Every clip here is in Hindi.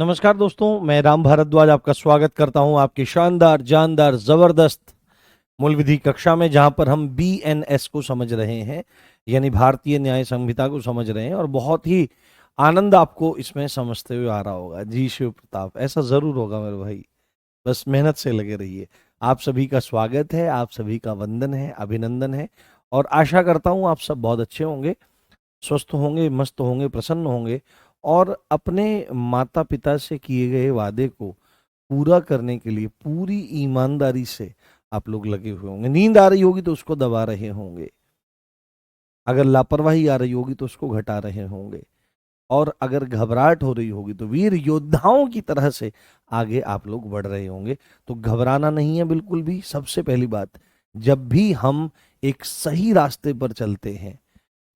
नमस्कार दोस्तों, मैं राम भारद्वाज आपका स्वागत करता हूं आपकी शानदार जानदार जबरदस्त मूल विधि कक्षा में, जहां पर हम बीएनएस को समझ रहे हैं, यानी भारतीय न्याय संहिता को समझ रहे हैं। और बहुत ही आनंद आपको इसमें समझते हुए आ रहा होगा। जी शिव प्रताप, ऐसा जरूर होगा मेरे भाई। बस मेहनत से लगे रहिए। आप सभी का स्वागत है, आप सभी का वंदन है, अभिनंदन है। और आशा करता हूं आप सब बहुत अच्छे होंगे, स्वस्थ होंगे, मस्त होंगे, प्रसन्न होंगे और अपने माता पिता से किए गए वादे को पूरा करने के लिए पूरी ईमानदारी से आप लोग लगे हुए होंगे। नींद आ रही होगी तो उसको दबा रहे होंगे, अगर लापरवाही आ रही होगी तो उसको घटा रहे होंगे, और अगर घबराहट हो रही होगी तो वीर योद्धाओं की तरह से आगे आप लोग बढ़ रहे होंगे। तो घबराना नहीं है बिल्कुल भी। सबसे पहली बात, जब भी हम एक सही रास्ते पर चलते हैं,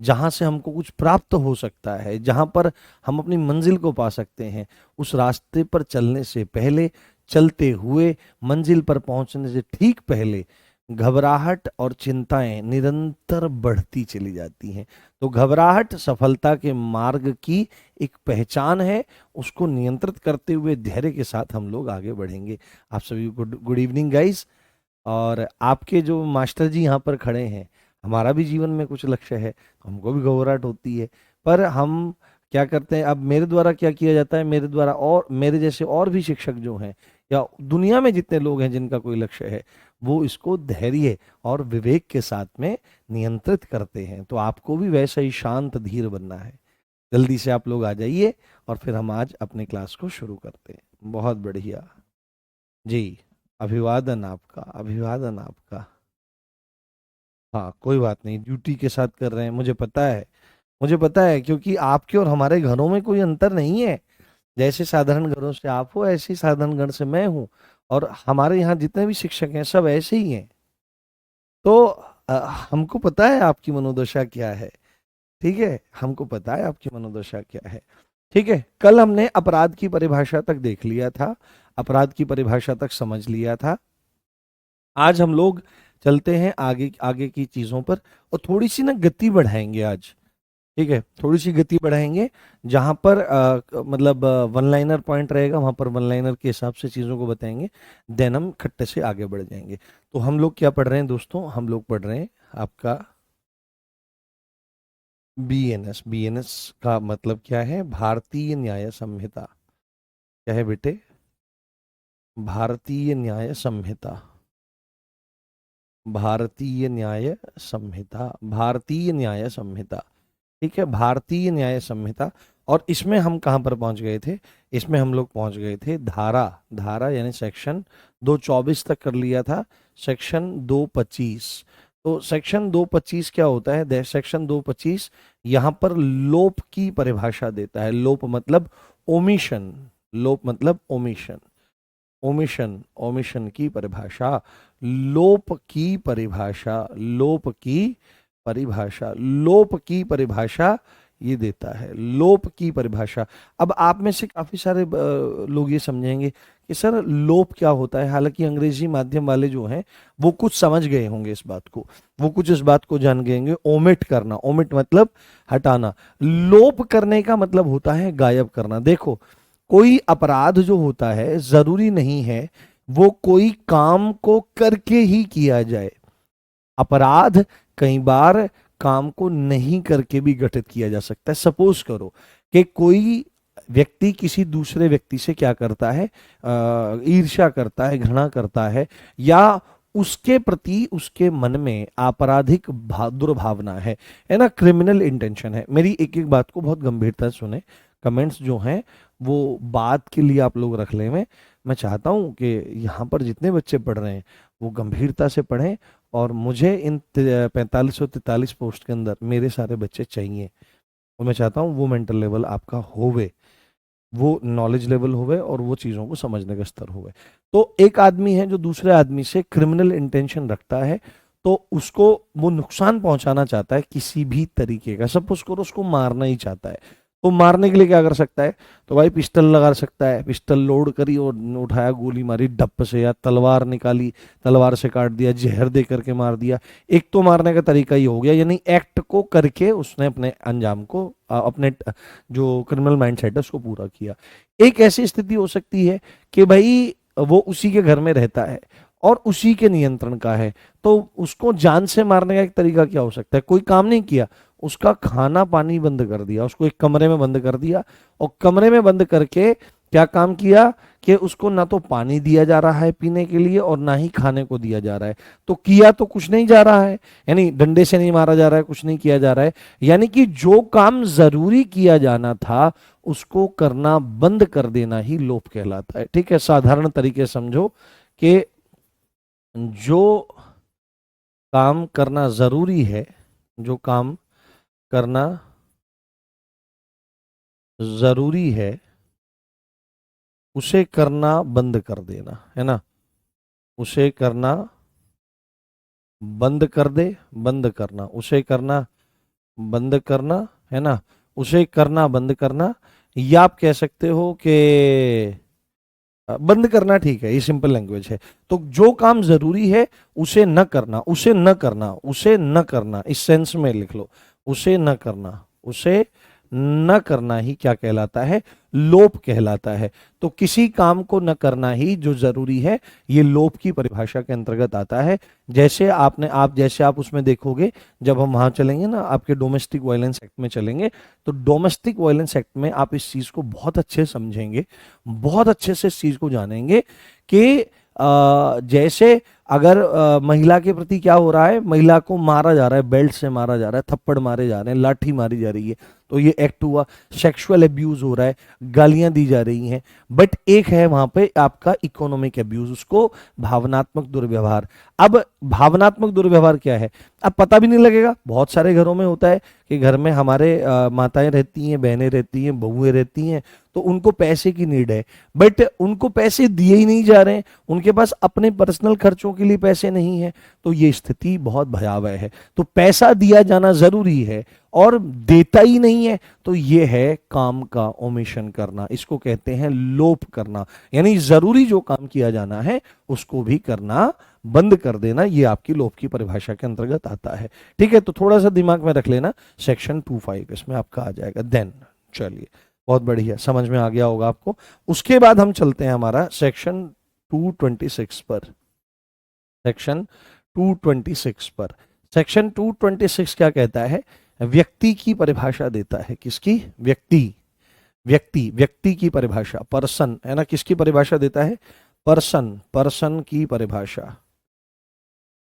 जहां से हमको कुछ प्राप्त हो सकता है, जहां पर हम अपनी मंजिल को पा सकते हैं, उस रास्ते पर चलने से पहले, चलते हुए मंजिल पर पहुंचने से ठीक पहले घबराहट और चिंताएं निरंतर बढ़ती चली जाती हैं। तो घबराहट सफलता के मार्ग की एक पहचान है। उसको नियंत्रित करते हुए धैर्य के साथ हम लोग आगे बढ़ेंगे। आप सभी को गुड इवनिंग गाइस। और आपके जो मास्टर जी यहाँ पर खड़े हैं, हमारा भी जीवन में कुछ लक्ष्य है, तो हमको भी घबराहट होती है। पर हम क्या करते हैं, अब मेरे द्वारा क्या किया जाता है, मेरे द्वारा और मेरे जैसे और भी शिक्षक जो हैं, या दुनिया में जितने लोग हैं जिनका कोई लक्ष्य है, वो इसको धैर्य और विवेक के साथ में नियंत्रित करते हैं। तो आपको भी वैसा ही शांत धीर बनना है। जल्दी से आप लोग आ जाइए और फिर हम आज अपने क्लास को शुरू करते हैं। बहुत बढ़िया जी, अभिवादन आपका, अभिवादन आपका। हाँ, कोई बात नहीं, ड्यूटी के साथ कर रहे हैं, मुझे पता है, मुझे पता है, क्योंकि आपके और हमारे घरों में कोई अंतर नहीं है। जैसे साधारण घरों से आप हो, ऐसे ही साधारण घर से मैं हूँ। और हमारे यहाँ जितने भी शिक्षक हैं सब ऐसे ही हैं। तो हमको पता है आपकी मनोदशा क्या है। ठीक है, हमको पता है आपकी मनोदशा क्या है। ठीक है, कल हमने अपराध की परिभाषा तक देख लिया था, अपराध की परिभाषा तक समझ लिया था। आज हम लोग चलते हैं आगे आगे की चीजों पर, और थोड़ी सी ना गति बढ़ाएंगे आज। ठीक है, थोड़ी सी गति बढ़ाएंगे। जहां पर मतलब वन लाइनर पॉइंट रहेगा, वहां पर वन लाइनर के हिसाब से चीजों को बताएंगे। देन हम खट्टे से आगे बढ़ जाएंगे। तो हम लोग क्या पढ़ रहे हैं दोस्तों, हम लोग पढ़ रहे हैं आपका बीएनएस। बीएनएस का मतलब क्या है, भारतीय न्याय संहिता। क्या है बेटे, भारतीय न्याय संहिता, भारतीय न्याय संहिता, भारतीय न्याय संहिता। ठीक है, भारतीय न्याय संहिता। और इसमें हम कहाँ पर पहुंच गए थे, इसमें हम लोग पहुंच गए थे धारा, धारा यानी सेक्शन 224 तक कर लिया था। सेक्शन 225, तो सेक्शन 225 क्या होता है, सेक्शन 225 यहाँ पर लोप की परिभाषा देता है। लोप मतलब ओमिशन, लोप मतलब ओमिशन, ओमिशन, ओमिशन की परिभाषा, लोप की परिभाषा, लोप की परिभाषा, लोप की परिभाषा ये देता है, लोप की परिभाषा। अब आप में से काफी सारे लोग ये समझेंगे कि सर लोप क्या होता है। हालांकि अंग्रेजी माध्यम वाले जो हैं वो कुछ समझ गए होंगे इस बात को, वो कुछ इस बात को जान गए होंगे। ओमिट करना, ओमिट मतलब हटाना, लोप करने का मतलब होता है गायब करना। देखो, कोई अपराध जो होता है जरूरी नहीं है वो कोई काम को करके ही किया जाए। अपराध कई बार काम को नहीं करके भी गठित किया जा सकता है। सपोज करो कि कोई व्यक्ति किसी दूसरे व्यक्ति से क्या करता है, ईर्ष्या करता है, घृणा करता है, या उसके प्रति उसके मन में आपराधिक दुर्भावना है ना, क्रिमिनल इंटेंशन है। मेरी एक एक बात को बहुत गंभीरता से सुने। कमेंट्स जो हैं वो बात के लिए आप लोग रख लें। मैं चाहता हूं कि यहाँ पर जितने बच्चे पढ़ रहे हैं वो गंभीरता से पढ़ें, और मुझे इन 4543 पोस्ट के अंदर मेरे सारे बच्चे चाहिए। और मैं चाहता हूँ वो मेंटल लेवल आपका होवे, वो नॉलेज लेवल होवे, और वो चीज़ों को समझने का स्तर होवे। तो एक आदमी है जो दूसरे आदमी से क्रिमिनल इंटेंशन रखता है, तो उसको वो नुकसान पहुंचाना चाहता है किसी भी तरीके का। सपोज करो उसको मारना ही चाहता है, वो मारने के लिए क्या कर सकता है? तो भाई पिस्टल लगा सकता है, पिस्टल लोड करी और उठाया, गोली मारी डप्प से, या तलवार निकाली, तलवार से काट दिया, जहर दे करके मार दिया। एक तो मारने का तरीका ही हो गया, यानी एक्ट को करके उसने अपने अंजाम को अपने जो क्रिमिनल माइंडसेट है उसको पूरा किया। एक ऐसी स्थिति हो सकती है कि भाई वो उसी के घर में रहता है और उसी के नियंत्रण का है, तो उसको जान से मारने का एक तरीका क्या हो सकता है? कोई काम नहीं किया, उसका खाना पानी बंद कर दिया, उसको एक कमरे में बंद कर दिया, और कमरे में बंद करके क्या काम किया कि उसको ना तो पानी दिया जा रहा है पीने के लिए और ना ही खाने को दिया जा रहा है। तो किया तो कुछ नहीं जा रहा है, यानी डंडे से नहीं मारा जा रहा है, कुछ नहीं किया जा रहा है, यानी कि जो काम जरूरी किया जाना था उसको करना बंद कर देना ही लोभ कहलाता है। ठीक है, साधारण तरीके समझो कि जो काम करना जरूरी है, जो काम करना जरूरी है उसे करना बंद कर देना, है ना, उसे करना बंद कर दे, बंद करना, उसे करना बंद करना, है ना, उसे करना बंद करना, या आप कह सकते हो कि बंद करना, ठीक है, ये सिंपल लैंग्वेज है। तो जो काम जरूरी है उसे न करना, उसे न करना, उसे न करना, इस सेंस में लिख लो, उसे न करना, उसे न करना ही क्या कहलाता है? लोभ कहलाता है। तो किसी काम को न करना ही जो जरूरी है, ये लोभ की परिभाषा के अंतर्गत आता है। जैसे जैसे आप उसमें देखोगे, जब हम वहां चलेंगे ना, आपके डोमेस्टिक वायलेंस एक्ट में चलेंगे, तो डोमेस्टिक वायलेंस एक्ट में आप इस चीज को बहुत अच्छे समझेंगे, बहुत अच्छे से इस चीज को जानेंगे कि जैसे अगर महिला के प्रति क्या हो रहा है, महिला को मारा जा रहा है, बेल्ट से मारा जा रहा है, थप्पड़ मारे जा रहे हैं, लाठी मारी जा रही है, तो ये एक्ट हुआ। सेक्सुअल अब्यूज हो रहा है, गालियां दी जा रही हैं। बट एक है वहां पे आपका इकोनॉमिक अब्यूज, उसको भावनात्मक दुर्व्यवहार। अब भावनात्मक दुर्व्यवहार क्या है, अब पता भी नहीं लगेगा। बहुत सारे घरों में होता है कि घर में हमारे माताएं रहती हैं, बहनें रहती हैं, बहुएं रहती हैं, तो उनको पैसे की नीड है, बट उनको पैसे दिए ही नहीं जा रहे हैं, उनके पास अपने पर्सनल खर्चों के लिए पैसे नहीं है। तो ये स्थिति बहुत भयावह है। तो पैसा दिया जाना जरूरी है और देता ही नहीं है, तो ये है काम का ओमिशन करना, इसको कहते हैं लोभ करना, यानी जरूरी जो काम किया जाना है उसको भी करना बंद कर देना, ये आपकी लोभ की परिभाषा के अंतर्गत आता है। ठीक है, तो थोड़ा सा दिमाग में रख लेना, सेक्शन 25 इसमें आपका आ जाएगा। देन चलिए, बहुत बढ़िया, समझ में आ गया होगा आपको। उसके बाद हम चलते हैं हमारा सेक्शन 226 पर, सेक्शन 226 पर। सेक्शन 226 क्या कहता है? व्यक्ति की परिभाषा देता है। किसकी? व्यक्ति, व्यक्ति, व्यक्ति की परिभाषा, पर्सन, है ना, किसकी परिभाषा देता है? पर्सन, पर्सन की परिभाषा,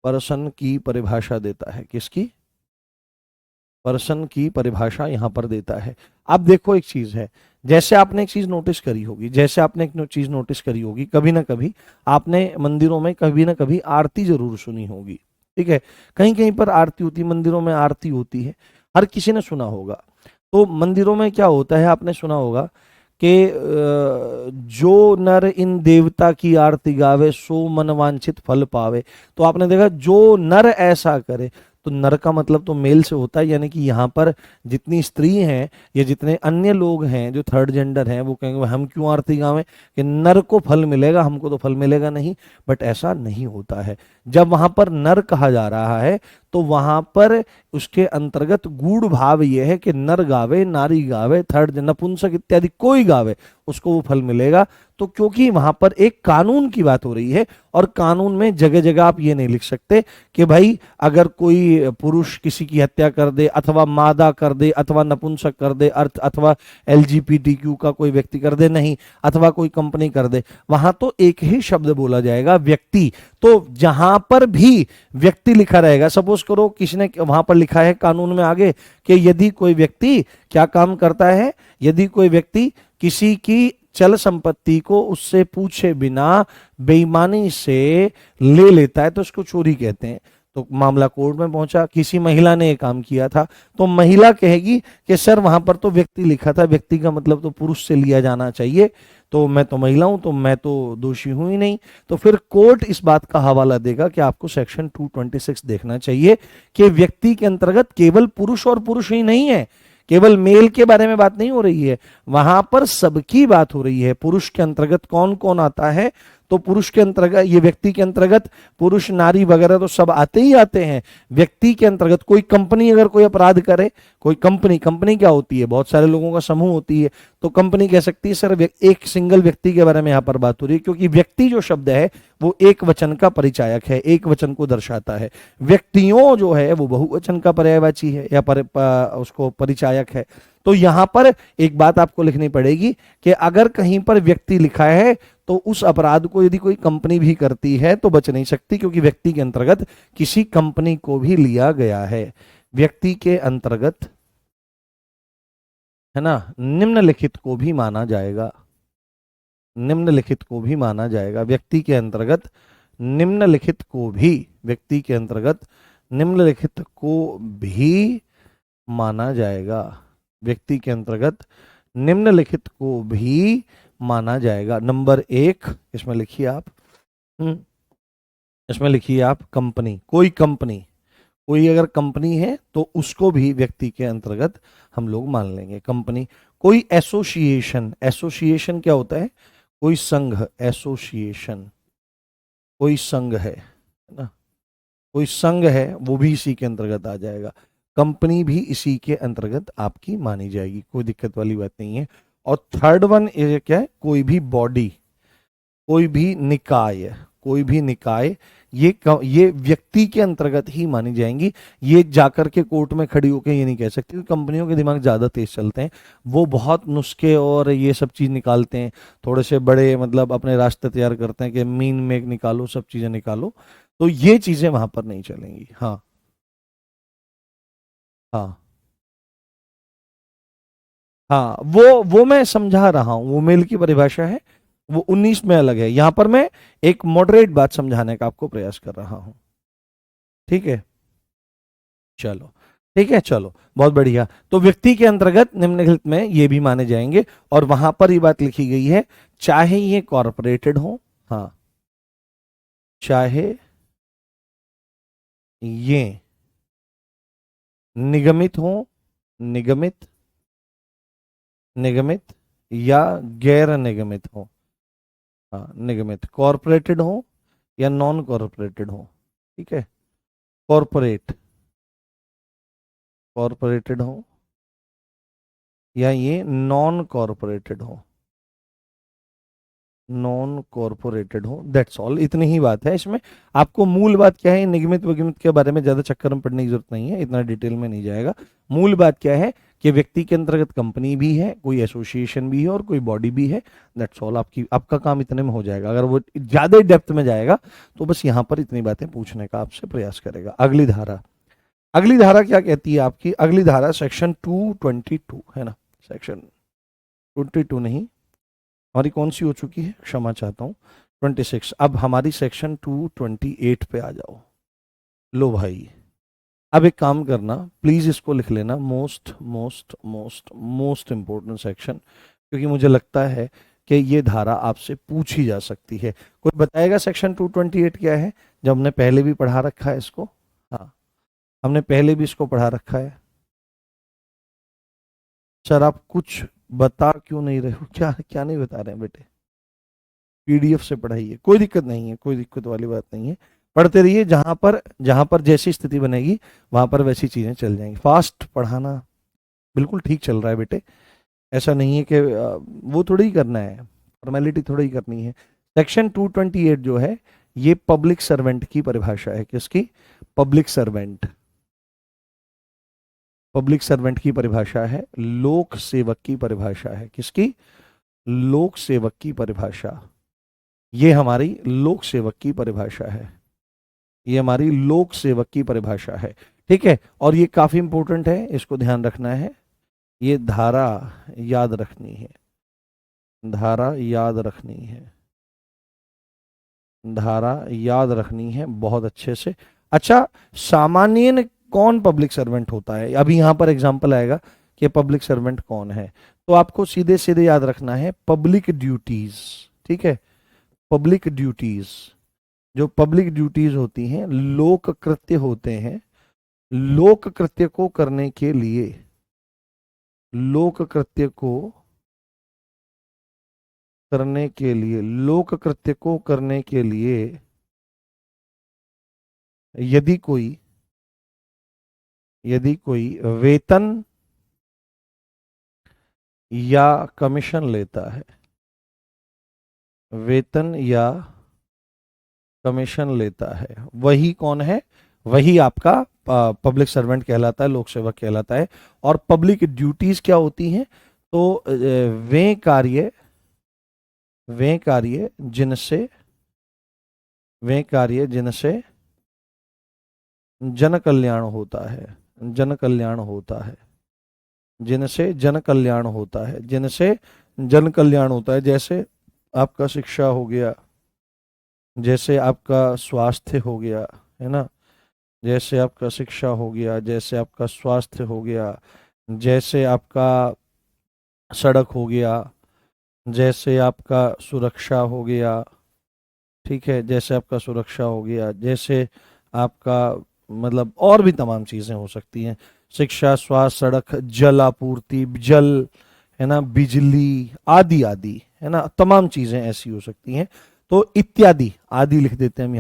पर्सन की परिभाषा देता है। किसकी? पर्सन की परिभाषा यहां पर देता है। अब देखो, एक चीज है, जैसे आपने एक चीज नोटिस करी होगी, जैसे आपने एक चीज नोटिस करी होगी, कभी ना कभी आपने मंदिरों में कभी ना कभी आरती जरूर सुनी होगी। ठीक है, कहीं कहीं पर आरती होती है, मंदिरों में आरती होती है, हर किसी ने सुना होगा। तो मंदिरों में क्या होता है, आपने सुना होगा कि जो नर इन देवता की आरती गावे सो मन वांछित फल पावे। तो आपने देखा, जो नर ऐसा करे, तो नर का मतलब तो मेल से होता है, यानी कि यहाँ पर जितनी स्त्री हैं या जितने अन्य लोग हैं जो थर्ड जेंडर हैं, वो कहेंगे हम क्यों आरती गावें कि नर को फल मिलेगा, हमको तो फल मिलेगा नहीं। बट ऐसा नहीं होता है। जब वहां पर नर कहा जा रहा है तो वहां पर उसके अंतर्गत गूढ़ भाव यह है कि नर गावे, नारी गावे, थर्ड नपुंसक इत्यादि कोई गावे, उसको वो फल मिलेगा। तो क्योंकि वहां पर एक कानून की बात हो रही है, और कानून में जगह जगह आप ये नहीं लिख सकते कि भाई अगर कोई पुरुष किसी की हत्या कर दे, अथवा मादा कर दे, अथवा नपुंसक कर दे, अथवा LGBTQ का कोई व्यक्ति कर दे, नहीं, अथवा कोई कंपनी कर दे, वहां तो एक ही शब्द बोला जाएगा, व्यक्ति। तो जहां पर भी व्यक्ति लिखा रहेगा, सपोज करो किसी ने वहां पर लिखा है कानून में आगे कि यदि कोई व्यक्ति क्या काम करता है, यदि कोई व्यक्ति किसी की चल संपत्ति को उससे पूछे बिना बेईमानी से ले लेता है तो उसको चोरी कहते हैं। तो मामला कोर्ट में पहुंचा, किसी महिला ने ये काम किया था, तो महिला कहेगी कि सर वहां पर तो व्यक्ति लिखा था, व्यक्ति का मतलब तो पुरुष से लिया जाना चाहिए, तो मैं तो महिला हूं, तो मैं तो दोषी हूं ही नहीं। तो फिर कोर्ट इस बात का हवाला देगा कि आपको सेक्शन 226 देखना चाहिए कि व्यक्ति के अंतर्गत केवल पुरुष और पुरुष ही नहीं है, केवल मेल के बारे में बात नहीं हो रही है, वहां पर सबकी बात हो रही है। पुरुष के अंतर्गत कौन कौन आता है, तो पुरुष के अंतर्गत, ये व्यक्ति के अंतर्गत पुरुष नारी वगैरह तो सब आते ही आते हैं। व्यक्ति के अंतर्गत कोई कंपनी अगर कोई अपराध करे, कोई कंपनी, कंपनी क्या होती है, बहुत सारे लोगों का समूह होती है, तो कंपनी कह सकती है सर एक सिंगल व्यक्ति के बारे में यहां पर बात हो रही है, क्योंकि व्यक्ति जो शब्द है वो एक वचन का परिचायक है, एक वचन को दर्शाता है। व्यक्तियों जो है वो बहुवचन का पर्यायवाची है या उसको परिचायक है। तो यहां पर एक बात आपको लिखनी पड़ेगी कि अगर कहीं पर व्यक्ति लिखा है तो उस अपराध को यदि कोई कंपनी भी करती है तो बच नहीं सकती, क्योंकि व्यक्ति के अंतर्गत किसी कंपनी को भी लिया गया है। व्यक्ति के अंतर्गत, है ना, निम्नलिखित को भी माना जाएगा, निम्नलिखित को भी माना जाएगा। व्यक्ति के अंतर्गत निम्नलिखित को भी, व्यक्ति के अंतर्गत निम्नलिखित को भी माना जाएगा, व्यक्ति के अंतर्गत निम्नलिखित को भी माना जाएगा। नंबर 1 इसमें लिखिए आप, इसमें लिखिए आप कंपनी, कोई कंपनी, कोई अगर कंपनी है तो उसको भी व्यक्ति के अंतर्गत हम लोग मान लेंगे, कंपनी। कोई एसोसिएशन, एसोसिएशन क्या होता है, कोई संघ, एसोसिएशन कोई संघ है ना, कोई संघ है, वो भी इसी के अंतर्गत आ जाएगा। कंपनी भी इसी के अंतर्गत आपकी मानी जाएगी, कोई दिक्कत वाली बात नहीं है। और थर्ड वन ये क्या है, कोई भी बॉडी, कोई भी निकाय, कोई भी निकाय, ये व्यक्ति के अंतर्गत ही मानी जाएंगी। ये जाकर के कोर्ट में खड़ी होकर ये नहीं कह सकती, क्योंकि कंपनियों के दिमाग ज्यादा तेज चलते हैं, वो बहुत नुस्खे और ये सब चीज निकालते हैं, थोड़े से बड़े मतलब अपने रास्ते तैयार करते हैं कि मीन मेक निकालो, सब चीजें निकालो, तो ये चीजें वहां पर नहीं चलेंगी। हाँ हाँ हाँ, वो मैं समझा रहा हूं, वो मेल की परिभाषा है, वो 19 में अलग है। यहां पर मैं एक मॉडरेट बात समझाने का आपको प्रयास कर रहा हूं, ठीक है। चलो ठीक है, चलो बहुत बढ़िया। तो व्यक्ति के अंतर्गत निम्नलिखित में ये भी माने जाएंगे, और वहां पर ये बात लिखी गई है, चाहे ये कॉरपोरेटेड हो, हाँ, चाहे ये निगमित हो, निगमित, निगमित या गैर निगमित हो, हाँ निगमित, कॉरपोरेटेड हो या नॉन कॉरपोरेटेड हो, ठीक है, कॉरपोरेट, कॉरपोरेटेड हो या ये नॉन कॉरपोरेटेड हो, नॉन कॉरपोरेटेड हो, दैट्स ऑल, इतनी ही बात है इसमें। आपको मूल बात क्या है, निगमित विगमित के बारे में ज्यादा चक्कर में पड़ने की जरूरत नहीं है, इतना डिटेल में नहीं जाएगा। मूल बात क्या है कि व्यक्ति के अंतर्गत कंपनी भी है, कोई एसोसिएशन भी है और कोई बॉडी भी है, दैट्स ऑल। आपका काम इतने में हो जाएगा। अगर वो ज्यादा डेप्थ में जाएगा तो बस यहां पर इतनी बातें पूछने का आपसे प्रयास करेगा। अगली धारा, अगली धारा क्या कहती है आपकी, अगली धारा सेक्शन 222 है ना, सेक्शन 22 नहीं, हमारी कौन सी हो चुकी है, क्षमा चाहता हूँ, 26। अब हमारी सेक्शन 228 पे आ जाओ। लो भाई, अब एक काम करना, प्लीज इसको लिख लेना, most most most most important section, क्योंकि मुझे लगता है कि ये धारा आपसे पूछी जा सकती है। कोई बताएगा सेक्शन 228 क्या है, जब हमने पहले भी पढ़ा रखा है इसको, हाँ हमने पहले भी इसको पढ़ा रखा है। सर आप कुछ बता क्यों नहीं रहे हो, क्या क्या नहीं बता रहे हैं बेटे, पीडीएफ से पढ़ाइए, कोई दिक्कत नहीं है, कोई दिक्कत वाली बात नहीं है, पढ़ते रहिए, जहां पर जैसी स्थिति बनेगी वहां पर वैसी चीजें चल जाएंगी। फास्ट पढ़ाना बिल्कुल ठीक चल रहा है बेटे, ऐसा नहीं है कि वो थोड़ी ही करना है, फॉर्मेलिटी थोड़ी ही करनी है। सेक्शन 228 जो है ये पब्लिक सर्वेंट की परिभाषा है, किसकी, पब्लिक सर्वेंट, पब्लिक सर्वेंट की परिभाषा है, लोक सेवक की परिभाषा है, किसकी, लोक सेवक की परिभाषा, ये हमारी लोक सेवक की परिभाषा है, ये हमारी लोक सेवक की परिभाषा है, ठीक है। और ये काफी इंपॉर्टेंट है, इसको ध्यान रखना है, ये धारा याद रखनी है, धारा याद रखनी है, धारा याद रखनी है बहुत अच्छे से। अच्छा, सामान्यन कौन पब्लिक सर्वेंट होता है, अभी यहां पर एग्जांपल आएगा कि पब्लिक सर्वेंट कौन है, तो आपको सीधे सीधे याद रखना है पब्लिक ड्यूटीज, ठीक है, पब्लिक ड्यूटीज, जो पब्लिक ड्यूटीज होती हैं, लोक कृत्य होते हैं, लोक कृत्य को करने के लिए लोक कृत्य को करने के लिए, लोक कृत्य को करने के लिए यदि कोई वेतन या कमीशन लेता है, वेतन या कमीशन लेता है, वही कौन है? वही आपका पब्लिक सर्वेंट कहलाता है, लोक सेवक कहलाता है। और पब्लिक ड्यूटीज क्या होती हैं? तो वे कार्य जिनसे जन कल्याण होता है, जन कल्याण होता है, जिनसे जन कल्याण होता है, जिनसे जन कल्याण होता है। जैसे आपका शिक्षा हो गया, जैसे आपका स्वास्थ्य हो गया, है ना, जैसे आपका शिक्षा हो गया, जैसे आपका स्वास्थ्य हो गया, जैसे आपका सड़क हो गया, जैसे आपका सुरक्षा हो गया, ठीक है, जैसे आपका सुरक्षा हो गया, जैसे आपका मतलब और भी तमाम चीजें हो सकती हैं, शिक्षा, स्वास्थ्य, सड़क, जल आपूर्ति, जल, है ना, बिजली आदि आदि, है ना, तमाम चीजें ऐसी हो सकती हैं। तो इत्यादि, आदि लिख देते हैं हम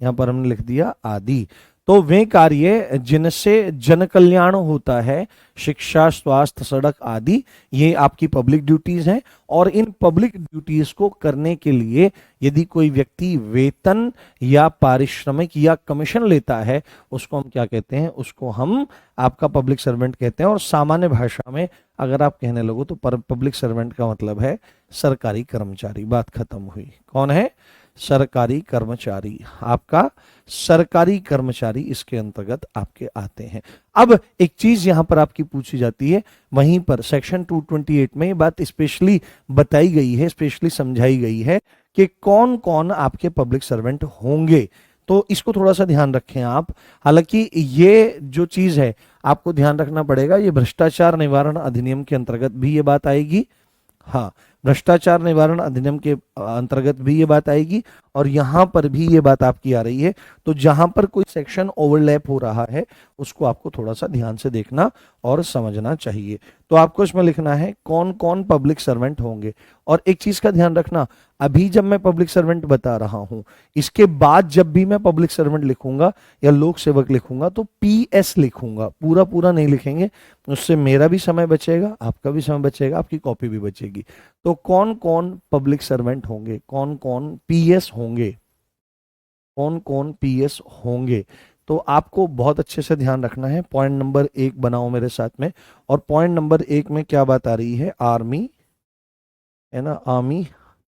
यहाँ पर हमने लिख दिया आदि। तो वे कार्य जिनसे जन कल्याण होता है, शिक्षा, स्वास्थ्य, सड़क आदि, ये आपकी पब्लिक ड्यूटीज हैं। और इन पब्लिक ड्यूटीज को करने के लिए यदि कोई व्यक्ति वेतन या पारिश्रमिक या कमीशन लेता है, उसको हम क्या कहते हैं? उसको हम आपका पब्लिक सर्वेंट कहते हैं। और सामान्य भाषा में अगर आप कहने लगो तो पब्लिक सर्वेंट का मतलब है सरकारी कर्मचारी। बात खत्म हुई। कौन है? सरकारी कर्मचारी। आपका सरकारी कर्मचारी इसके अंतर्गत आपके आते हैं। अब एक चीज यहां पर आपकी पूछी जाती है, वहीं पर सेक्शन 228 में ये बात स्पेशली बताई गई है, स्पेशली समझाई गई है कि कौन कौन आपके पब्लिक सर्वेंट होंगे। तो इसको थोड़ा सा ध्यान रखें आप। हालांकि ये जो चीज है आपको ध्यान रखना पड़ेगा, ये भ्रष्टाचार निवारण अधिनियम के अंतर्गत भी ये बात आएगी। हाँ, भ्रष्टाचार निवारण अधिनियम के अंतर्गत भी ये बात आएगी और यहां पर भी ये बात आपकी आ रही है। तो जहां पर कोई सेक्शन ओवरलैप हो रहा है उसको आपको थोड़ा सा ध्यान से देखना और समझना चाहिए। तो आपको इसमें लिखना है कौन कौन पब्लिक सर्वेंट होंगे। और एक चीज का ध्यान रखना, अभी जब मैं पब्लिक सर्वेंट बता रहा हूं, इसके बाद जब भी मैं पब्लिक सर्वेंट लिखूंगा या लोक सेवक लिखूंगा तो पीएस लिखूंगा, पूरा पूरा नहीं लिखेंगे। उससे मेरा भी समय बचेगा, आपका भी समय बचेगा, आपकी कॉपी भी बचेगी। तो कौन कौन पब्लिक सर्वेंट होंगे, कौन कौन पीएस होंगे, कौन कौन पीएस होंगे, तो आपको बहुत अच्छे से ध्यान रखना है। पॉइंट नंबर 1 बनाओ मेरे साथ में। और पॉइंट नंबर 1 में क्या बात आ रही है? आर्मी, है ना, आर्मी,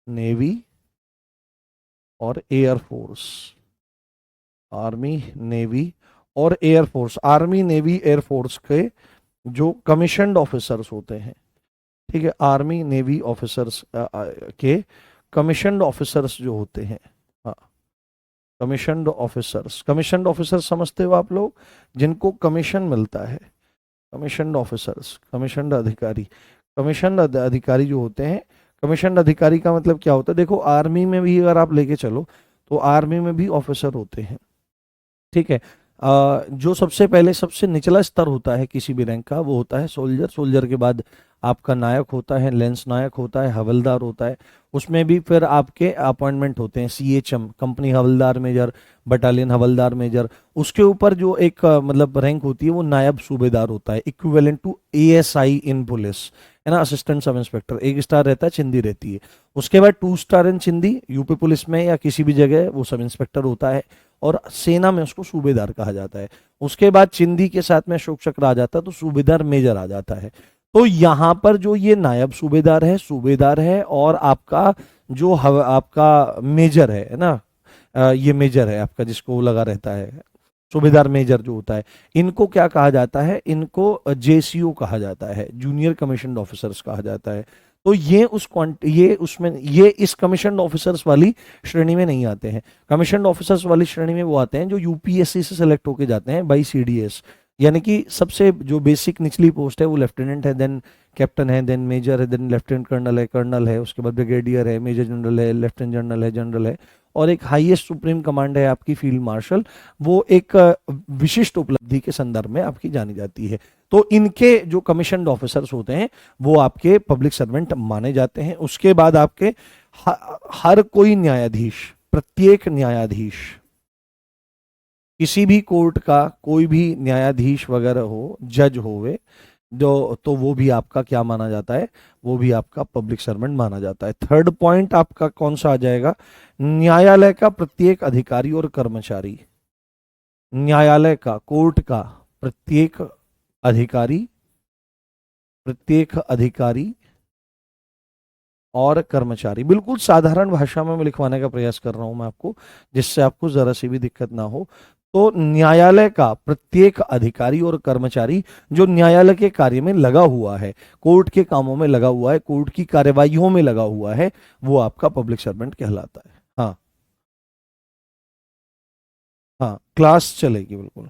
नेवी और एयरफोर्स। आर्मी, नेवी और एयरफोर्स। आर्मी, नेवी, एयरफोर्स के जो कमीशन्ड ऑफिसर्स होते हैं, ठीक है, आर्मी, नेवी ऑफिसर्स के कमीशन्ड ऑफिसर्स जो होते हैं, हाँ, कमीशन्ड ऑफिसर्स। कमीशन्ड ऑफिसर्स समझते हो आप लोग? जिनको कमीशन मिलता है, कमीशन्ड ऑफिसर्स, कमीशन्ड अधिकारी। कमीशन्ड अधिकारी जो होते हैं, कमीशन्ड अधिकारी का मतलब क्या होता है? देखो, आर्मी में भी अगर आप लेके चलो तो आर्मी में भी ऑफिसर होते हैं, ठीक है। जो सबसे पहले सबसे निचला स्तर होता है किसी भी रैंक का, वो होता है सोल्जर। सोल्जर के बाद आपका नायक होता है, लेंस नायक होता है, हवलदार होता है। उसमें भी फिर आपके अपॉइंटमेंट होते हैं, सीएचएम, कंपनी हवलदार मेजर, बटालियन हवलदार मेजर। उसके ऊपर जो एक मतलब रैंक होती है वो नायब सूबेदार होता है, equivalent to ASI in police, है ना, असिस्टेंट सब इंस्पेक्टर। 1 स्टार रहता है, चिंदी रहती है। उसके बाद 2 स्टार इन चिंदी, यूपी पुलिस में या किसी भी जगह वो सब इंस्पेक्टर होता है और सेना में उसको सूबेदार कहा जाता है। उसके बाद चिंदी के साथ में अशोक चक्र आ जाता है तो सूबेदार मेजर आ जाता है। तो यहां पर जो ये नायब सूबेदार है और आपका जो आपका मेजर है ना, ये मेजर है आपका जिसको लगा रहता है, सूबेदार मेजर जो होता है, इनको क्या कहा जाता है? इनको जेसीओ कहा जाता है, जूनियर कमीशन ऑफिसर्स कहा जाता है। तो ये इस कमीशन ऑफिसर्स वाली श्रेणी में नहीं आते हैं। कमीशन ऑफिसर्स वाली श्रेणी में वो आते हैं जो यूपीएससी से सिलेक्ट होके जाते हैं बाई सीडीएस, यानी कि सबसे जो बेसिक निचली पोस्ट है वो लेफ्टिनेंट है, देन कैप्टन है, देन मेजर है, देन लेफ्टिनेंट कर्नल है, उसके बाद ब्रिगेडियर है, मेजर जनरल है, लेफ्टिनेंट जनरल है, और एक हाईएस्ट सुप्रीम कमांड है आपकी फील्ड मार्शल। वो एक विशिष्ट उपलब्धि के संदर्भ में आपकी जानी जाती है। तो इनके जो कमीशन्ड ऑफिसर्स होते हैं वो आपके पब्लिक सर्वेंट माने जाते हैं। उसके बाद आपके हर कोई न्यायाधीश, प्रत्येक न्यायाधीश, किसी भी कोर्ट का कोई भी न्यायाधीश वगैरह हो, जज होवे जो, तो वो भी आपका क्या माना जाता है, वो भी आपका पब्लिक सर्वेंट माना जाता है। थर्ड पॉइंट आपका कौन सा आ जाएगा, न्यायालय का प्रत्येक अधिकारी और कर्मचारी, न्यायालय का, कोर्ट का प्रत्येक अधिकारी, प्रत्येक अधिकारी और कर्मचारी, बिल्कुल साधारण भाषा में मैं लिखवाने का प्रयास कर रहा हूं मैं आपको, जिससे आपको जरा सी भी दिक्कत ना हो। तो न्यायालय का प्रत्येक अधिकारी और कर्मचारी जो न्यायालय के कार्य में लगा हुआ है, कोर्ट के कामों में लगा हुआ है, कोर्ट की कार्यवाहियों में लगा हुआ है, वो आपका पब्लिक सर्वेंट कहलाता है। हाँ, हाँ, क्लास चलेगी बिल्कुल।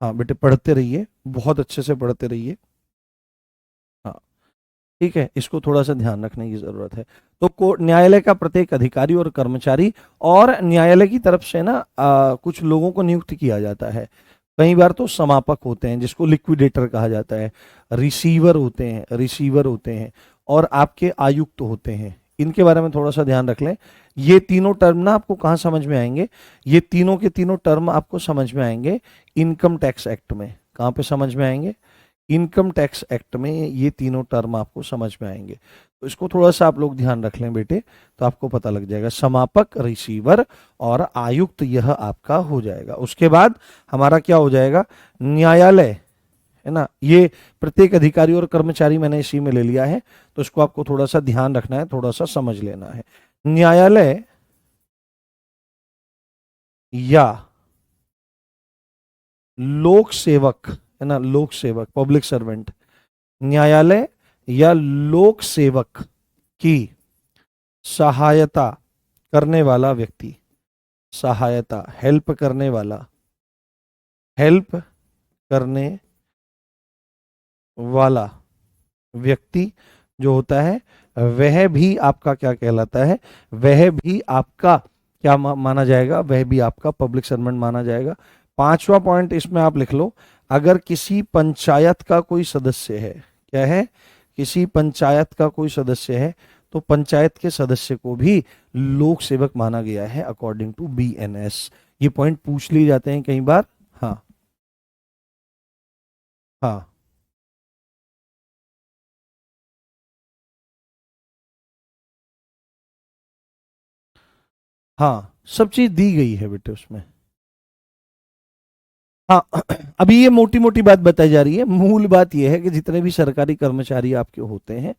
हाँ बेटे, पढ़ते रहिए, बहुत अच्छे से पढ़ते रहिए। हाँ, ठीक है, इसको थोड़ा सा ध्यान रखने की जरूरत है। तो न्यायालय का प्रत्येक अधिकारी और कर्मचारी, और न्यायालय की तरफ से ना कुछ लोगों को नियुक्त किया जाता है। कई बार तो समापक होते हैं जिसको लिक्विडेटर कहा जाता है, रिसीवर होते हैं और आपके आयुक्त होते हैं। इनके बारे में थोड़ा सा ध्यान रख लें। ये तीनों टर्म ना आपको कहाँ समझ में आएंगे, ये तीनों के तीनों टर्म आपको समझ में आएंगे इनकम टैक्स एक्ट में। कहाँ पे समझ में आएंगे, इनकम टैक्स एक्ट में ये तीनों टर्म आपको समझ में आएंगे। तो इसको थोड़ा सा आप लोग ध्यान रख लें बेटे, तो आपको पता लग जाएगा। समापक, रिसीवर और आयुक्त, यह आपका हो जाएगा। उसके बाद हमारा क्या हो जाएगा, न्यायालय है ना, ये प्रत्येक अधिकारी और कर्मचारी मैंने इसी में ले लिया है, तो इसको आपको थोड़ा सा ध्यान रखना है, थोड़ा सा समझ लेना है। न्यायालय या लोक सेवक है ना, लोक सेवक, पब्लिक सर्वेंट, न्यायालय या लोक सेवक की सहायता करने वाला व्यक्ति, सहायता, हेल्प करने वाला, हेल्प करने वाला व्यक्ति जो होता है, वह भी आपका क्या कहलाता है, वह भी आपका क्या माना जाएगा, वह भी आपका पब्लिक सर्वेंट माना जाएगा। पांचवा पॉइंट इसमें आप लिख लो, अगर किसी पंचायत का कोई सदस्य है, क्या है, किसी पंचायत का कोई सदस्य है, तो पंचायत के सदस्य को भी लोक सेवक माना गया है अकॉर्डिंग टू बीएनएस। ये पॉइंट पूछ लिए जाते हैं कई बार। हाँ, हाँ, हाँ, सब चीज दी गई है बेटे उसमें। हाँ, अभी ये मोटी मोटी बात बताई जा रही है, मूल बात ये है कि जितने भी सरकारी कर्मचारी आपके होते हैं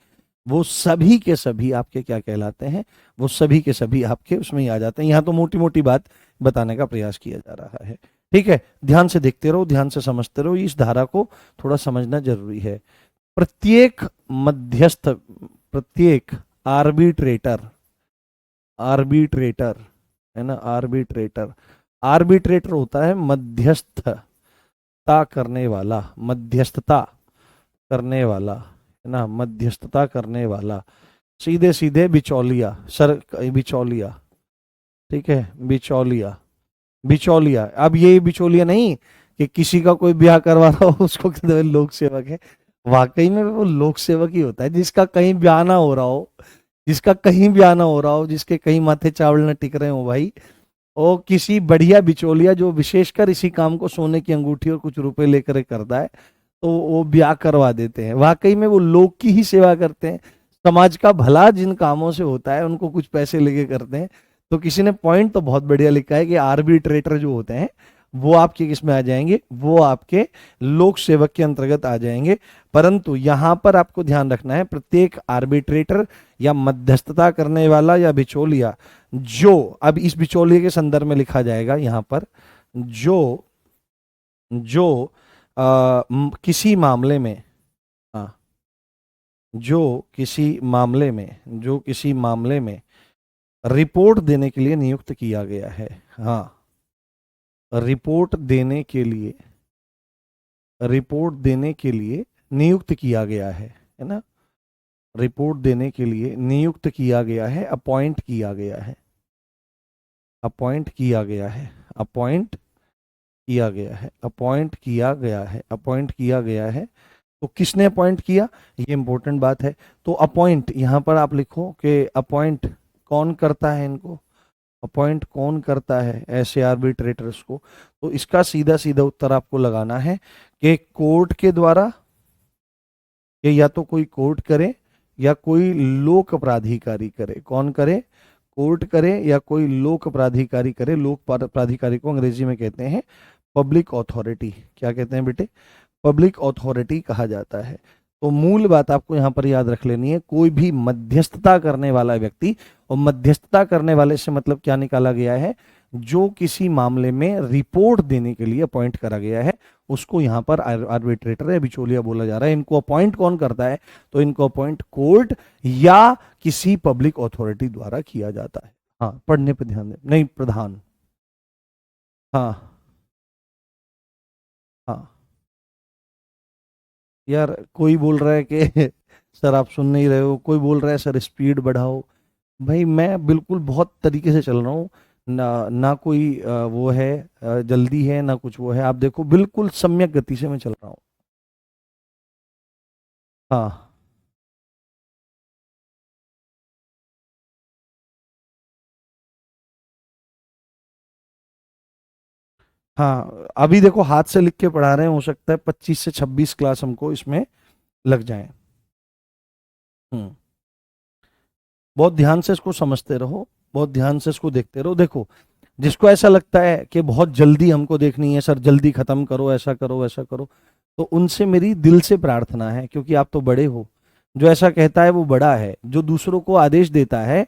वो सभी के सभी आपके क्या कहलाते हैं, वो सभी के सभी आपके उसमें ही आ जाते हैं। यहाँ तो मोटी मोटी बात बताने का प्रयास किया जा रहा है। ठीक है, ध्यान से देखते रहो, ध्यान से समझते रहो, इस धारा को थोड़ा समझना जरूरी है। प्रत्येक मध्यस्थ, प्रत्येक आर्बिट्रेटर, आर्बिट्रेटर है ना, आर्बिट्रेटर, आर्बिट्रेटर होता है मध्यस्थता करने वाला, मध्यस्थता करने वाला है ना, मध्यस्थता करने वाला, सीधे सीधे बिचौलिया, सर बिचौलिया, ठीक है, बिचौलिया, बिचौलिया। अब ये बिचौलिया नहीं कि किसी का कोई ब्याह करवा रहा हो उसको कहते हैं लोक सेवक है, वाकई में वो लोक सेवक ही होता है जिसका कहीं ब्याह ना हो रहा हो, जिसका कहीं ब्याह ना हो रहा हो, जिसके कहीं माथे चावल न टिक रहे हो भाई, और किसी बढ़िया बिचौलिया जो विशेषकर इसी काम को सोने की अंगूठी और कुछ रुपए लेकर करता है, तो वो ब्याह करवा देते हैं। वाकई में वो लोग की ही सेवा करते हैं, समाज का भला जिन कामों से होता है उनको कुछ पैसे लेके करते हैं। तो किसी ने पॉइंट तो बहुत बढ़िया लिखा है कि आर्बिट्रेटर जो होते हैं वो आपके किस में आ जाएंगे, वो आपके लोक सेवक के अंतर्गत आ जाएंगे। परंतु यहां पर आपको ध्यान रखना है, प्रत्येक आर्बिट्रेटर या मध्यस्थता करने वाला या बिचौलिया, जो अब इस बिचौलिए के संदर्भ में लिखा जाएगा यहां पर, जो जो किसी मामले में, हाँ, जो किसी मामले में, जो किसी मामले में रिपोर्ट देने के लिए नियुक्त किया गया है, हाँ, रिपोर्ट देने के लिए रिपोर्ट देने के लिए नियुक्त किया गया है ना, रिपोर्ट देने के लिए नियुक्त किया गया है, अपॉइंट किया गया है, अपॉइंट किया गया है, अपॉइंट किया गया है, अपॉइंट किया गया है, अपॉइंट किया गया है। तो किसने अपॉइंट किया, ये इंपॉर्टेंट बात है। तो अपॉइंट यहां पर आप लिखो कि अपॉइंट कौन करता है इनको, अपॉइंट कौन करता है ऐसे आर्बिट्रेटर्स को। तो इसका सीधा सीधा उत्तर आपको लगाना है कि कोर्ट के द्वारा, कि या तो कोई कोर्ट करे या कोई लोक प्राधिकारी करे। कौन करे, कोर्ट करे या कोई लोक प्राधिकारी करे। लोक प्राधिकारी को अंग्रेजी में कहते हैं पब्लिक अथॉरिटी। क्या कहते हैं बेटे, पब्लिक अथॉरिटी कहा जाता है। तो मूल बात आपको यहां पर याद रख लेनी है, कोई भी मध्यस्थता करने वाला व्यक्ति, और मध्यस्थता करने वाले से मतलब क्या निकाला गया है, जो किसी मामले में रिपोर्ट देने के लिए अपॉइंट करा गया है, उसको यहां पर आर्बिट्रेटर या बिचौलिया बोला जा रहा है। इनको अपॉइंट कौन करता है, तो इनको अपॉइंट कोर्ट या किसी पब्लिक अथॉरिटी द्वारा किया जाता है। हाँ, पढ़ने पर ध्यान दें, नहीं प्रधान। हाँ हाँ, यार कोई बोल रहा है कि सर आप सुन नहीं रहे हो, कोई बोल रहा है सर स्पीड बढ़ाओ। भाई मैं बिल्कुल बहुत तरीके से चल रहा हूँ, ना ना कोई वो है, जल्दी है ना कुछ वो है। आप देखो बिल्कुल सम्यक गति से मैं चल रहा हूँ। हाँ हाँ, अभी देखो हाथ से लिख के पढ़ा रहे हैं, हो सकता है 25 से 26 क्लास हमको इसमें लग जाए। हम्म, बहुत ध्यान से इसको समझते रहो, बहुत ध्यान से इसको देखते रहो। देखो जिसको ऐसा लगता है कि बहुत जल्दी हमको देखनी है, सर जल्दी खत्म करो, ऐसा करो वैसा करो, तो उनसे मेरी दिल से प्रार्थना है, क्योंकि आप तो बड़े हो। जो ऐसा कहता है वो बड़ा है, जो दूसरों को आदेश देता है,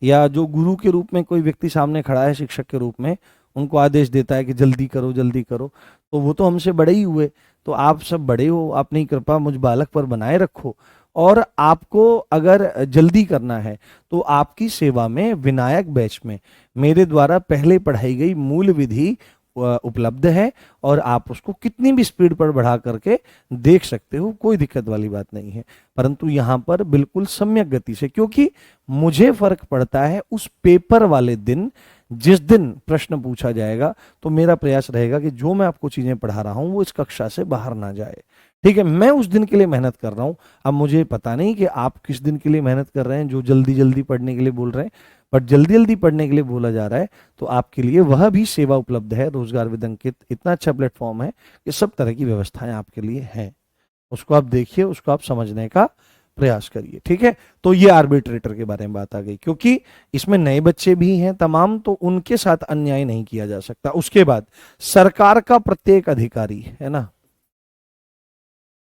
या जो गुरु के रूप में कोई व्यक्ति सामने खड़ा है शिक्षक के रूप में, उनको आदेश देता है कि जल्दी करो जल्दी करो, तो वो तो हमसे बड़े ही हुए। तो आप सब बड़े हो, अपनी कृपा मुझ बालक पर बनाए रखो। और आपको अगर जल्दी करना है तो आपकी सेवा में विनायक बैच में मेरे द्वारा पहले पढ़ाई गई मूल विधि उपलब्ध है, और आप उसको कितनी भी स्पीड पर बढ़ा करके देख सकते हो, कोई दिक्कत वाली बात नहीं है। परंतु यहाँ पर बिल्कुल सम्यक गति से, क्योंकि मुझे फर्क पड़ता है उस पेपर वाले दिन, जिस दिन प्रश्न पूछा जाएगा, तो मेरा प्रयास रहेगा कि जो मैं आपको चीजें पढ़ा रहा हूं वो इस कक्षा से बाहर ना जाए। ठीक है, मैं उस दिन के लिए मेहनत कर रहा हूं। अब मुझे पता नहीं कि आप किस दिन के लिए मेहनत कर रहे हैं, जो जल्दी जल्दी पढ़ने के लिए बोल रहे हैं, बट जल्दी जल्दी पढ़ने के लिए बोला जा रहा है, तो आपके लिए वह भी सेवा उपलब्ध है। रोजगार विद अंकित इतना अच्छा प्लेटफॉर्म है कि सब तरह की व्यवस्थाएं आपके लिए हैं। उसको आप देखिए, उसको आप समझने का प्रयास करिए। ठीक है, तो ये आर्बिट्रेटर के बारे में बात आ गई, क्योंकि इसमें नए बच्चे भी हैं तमाम, तो उनके साथ अन्याय नहीं किया जा सकता। उसके बाद सरकार का प्रत्येक अधिकारी, है ना,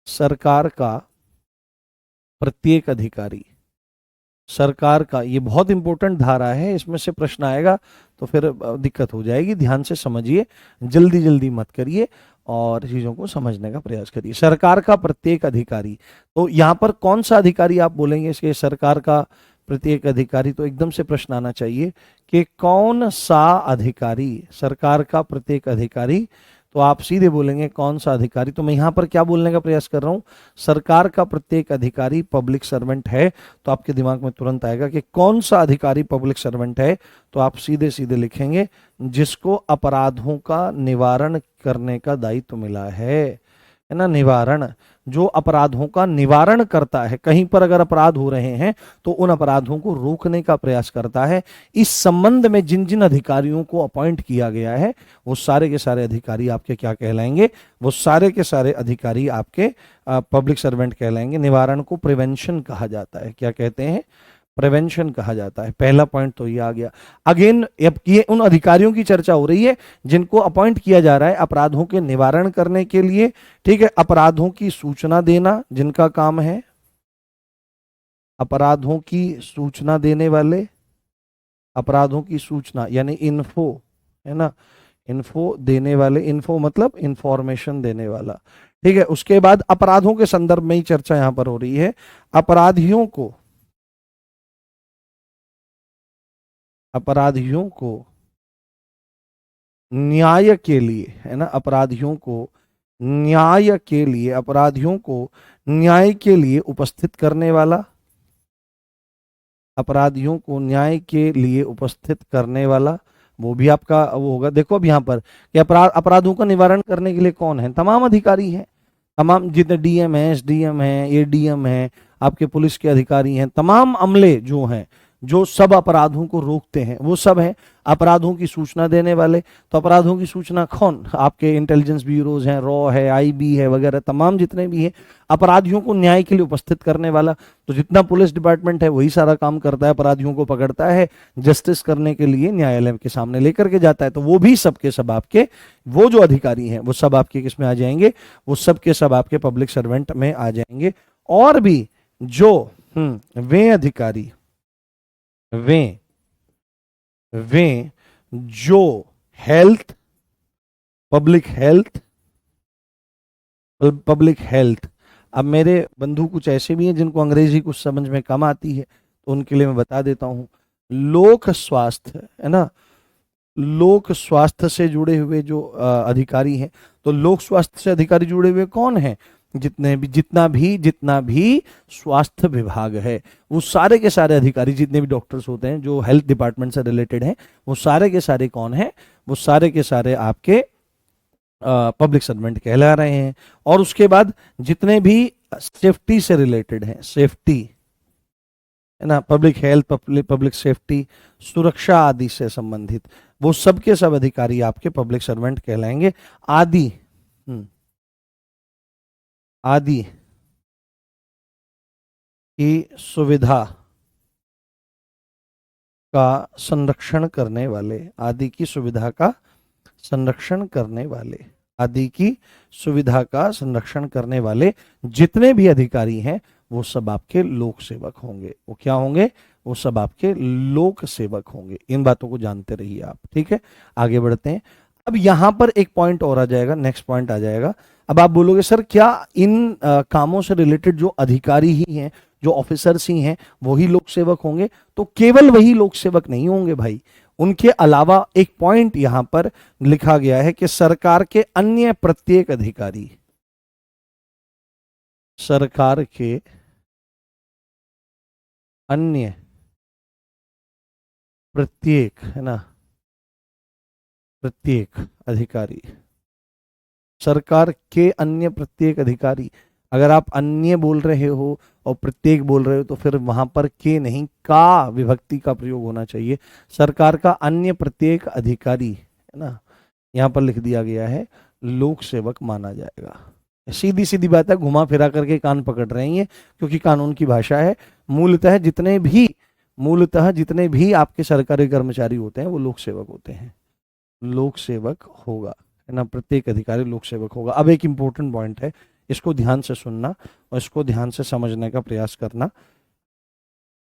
सरकार का प्रत्येक अधिकारी, सरकार का, ये बहुत इंपॉर्टेंट धारा है, इसमें से प्रश्न आएगा तो फिर दिक्कत हो जाएगी। ध्यान से समझिए, जल्दी जल्दी मत करिए और चीजों को समझने का प्रयास करिए। सरकार का प्रत्येक अधिकारी, तो यहाँ पर कौन सा अधिकारी आप बोलेंगे इसके, सरकार का प्रत्येक अधिकारी, तो एकदम से प्रश्न आना चाहिए कि कौन सा अधिकारी, सरकार का प्रत्येक अधिकारी, तो आप सीधे बोलेंगे कौन सा अधिकारी। तो मैं यहां पर क्या बोलने का प्रयास कर रहा हूं, सरकार का प्रत्येक अधिकारी पब्लिक सर्वेंट है। तो आपके दिमाग में तुरंत आएगा कि कौन सा अधिकारी पब्लिक सर्वेंट है, तो आप सीधे सीधे लिखेंगे जिसको अपराधों का निवारण करने का दायित्व मिला है ना, निवारण, जो अपराधों का निवारण करता है। कहीं पर अगर अपराध हो रहे हैं तो उन अपराधों को रोकने का प्रयास करता है। इस संबंध में जिन जिन अधिकारियों को अपॉइंट किया गया है, वो सारे के सारे अधिकारी आपके क्या कहलाएंगे, वो सारे के सारे अधिकारी आपके पब्लिक सर्वेंट कहलाएंगे। निवारण को प्रिवेंशन कहा जाता है, क्या कहते हैं, प्रिवेंशन कहा जाता है। पहला पॉइंट तो ये आ गया। अगेन ये उन अधिकारियों की चर्चा हो रही है जिनको अपॉइंट किया जा रहा है अपराधों के निवारण करने के लिए। ठीक है, अपराधों की सूचना देना जिनका काम है, अपराधों की सूचना देने वाले, अपराधों की सूचना यानी इन्फो, है ना, इन्फो देने वाले, इन्फो मतलब इंफॉर्मेशन देने वाला। ठीक है, उसके बाद अपराधों के संदर्भ में ही चर्चा यहां पर हो रही है। अपराधियों को, अपराधियों को न्याय के लिए, है ना, अपराधियों को न्याय के लिए, अपराधियों को न्याय के लिए उपस्थित करने वाला, अपराधियों को न्याय के लिए उपस्थित करने वाला, वो भी आपका वो होगा। देखो अब यहाँ पर कि अपराधों का निवारण करने के लिए कौन है, तमाम अधिकारी हैं, तमाम जितने डीएम है, एसडीएम है, एडीएम है, आपके पुलिस के अधिकारी हैं, तमाम अमले जो हैं, जो सब अपराधों को रोकते हैं, वो सब हैं। अपराधों की सूचना देने वाले, तो अपराधों की सूचना कौन, आपके इंटेलिजेंस ब्यूरोज हैं, रॉ है, आईबी है वगैरह, तमाम जितने भी हैं। अपराधियों को न्याय के लिए उपस्थित करने वाला, तो जितना पुलिस डिपार्टमेंट है वही सारा काम करता है, अपराधियों को पकड़ता है, जस्टिस करने के लिए न्यायालय के सामने लेकर के जाता है। तो वो भी सबके सब आपके, वो जो अधिकारी हैं वो सब आपके किस में आ जाएंगे, वो सब के सब आपके पब्लिक सर्वेंट में आ जाएंगे। और भी जो वे अधिकारी, वे वे जो health, public health, public health, अब मेरे बंधु कुछ ऐसे भी हैं जिनको अंग्रेजी कुछ समझ में कम आती है, तो उनके लिए मैं बता देता हूं। लोक स्वास्थ्य है ना, लोक स्वास्थ्य से जुड़े हुए जो अधिकारी हैं, तो लोक स्वास्थ्य से अधिकारी जुड़े हुए कौन हैं, जितना भी स्वास्थ्य विभाग है, वो सारे के सारे अधिकारी, जितने भी डॉक्टर्स होते हैं जो हेल्थ डिपार्टमेंट से रिलेटेड हैं, वो सारे के सारे कौन हैं, वो सारे के सारे आपके पब्लिक सर्वेंट कहला रहे हैं। और उसके बाद जितने भी सेफ्टी से रिलेटेड हैं, सेफ्टी है ना, पब्लिक हेल्थ, पब्लिक सेफ्टी, सुरक्षा आदि से संबंधित, वो सब के सब अधिकारी आपके पब्लिक सर्वेंट कहलाएंगे। आदि आदि की सुविधा का संरक्षण करने वाले, आदि की सुविधा का संरक्षण करने वाले, आदि की सुविधा का संरक्षण करने वाले जितने भी अधिकारी हैं, वो सब आपके लोक सेवक होंगे। वो क्या होंगे, वो सब आपके लोक सेवक होंगे। इन बातों को जानते रहिए आप, ठीक है। आगे बढ़ते हैं। अब यहां पर एक पॉइंट और आ जाएगा, नेक्स्ट पॉइंट आ जाएगा। अब आप बोलोगे सर क्या इन कामों से रिलेटेड जो अधिकारी ही हैं, जो ऑफिसर्स ही हैं, वही लोक सेवक होंगे? तो केवल वही लोक सेवक नहीं होंगे भाई, उनके अलावा एक पॉइंट यहां पर लिखा गया है कि सरकार के अन्य प्रत्येक अधिकारी, सरकार के अन्य प्रत्येक, है ना, प्रत्येक अधिकारी, सरकार के अन्य प्रत्येक अधिकारी। अगर आप अन्य बोल रहे हो और प्रत्येक बोल रहे हो तो फिर वहां पर के नहीं, का विभक्ति का प्रयोग होना चाहिए। सरकार का अन्य प्रत्येक अधिकारी, है ना, यहां पर लिख दिया गया है, लोक सेवक माना जाएगा। सीधी सीधी बात है, घुमा फिरा करके कान पकड़ रही है, क्योंकि कानून की भाषा है। मूलतः जितने भी आपके सरकारी कर्मचारी होते हैं वो लोक सेवक होते हैं, लोक सेवक होगा, है ना, प्रत्येक अधिकारी लोक सेवक होगा। अब एक इंपॉर्टेंट पॉइंट है, इसको ध्यान से सुनना और इसको ध्यान से समझने का प्रयास करना।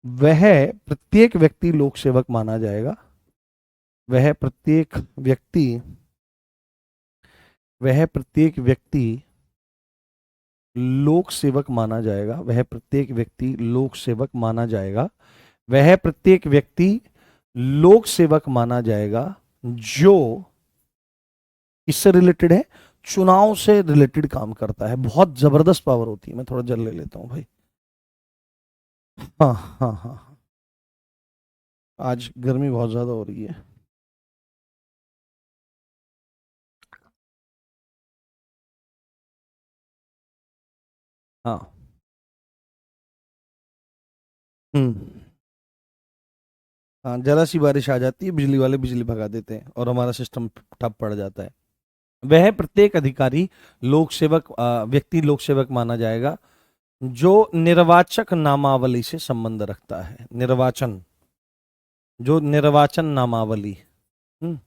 वह प्रत्येक व्यक्ति लोक सेवक माना जाएगा, वह प्रत्येक व्यक्ति, वह प्रत्येक व्यक्ति लोक सेवक माना जाएगा, वह प्रत्येक व्यक्ति लोक सेवक माना जाएगा, वह प्रत्येक व्यक्ति लोक सेवक माना जाएगा जो किससे रिलेटेड है, चुनाव से रिलेटेड काम करता है। बहुत जबरदस्त पावर होती है। मैं थोड़ा जल ले लेता हूं भाई। हाँ हाँ हाँ, आज गर्मी बहुत ज्यादा हो रही है। हाँ, हम्म, हाँ, जरा सी बारिश आ जाती है, बिजली वाले बिजली भगा देते हैं और हमारा सिस्टम ठप पड़ जाता है। वह प्रत्येक अधिकारी लोक सेवक व्यक्ति लोक सेवक माना जाएगा जो निर्वाचक नामावली से संबंध रखता है। निर्वाचन, जो निर्वाचन नामावली, हम्म,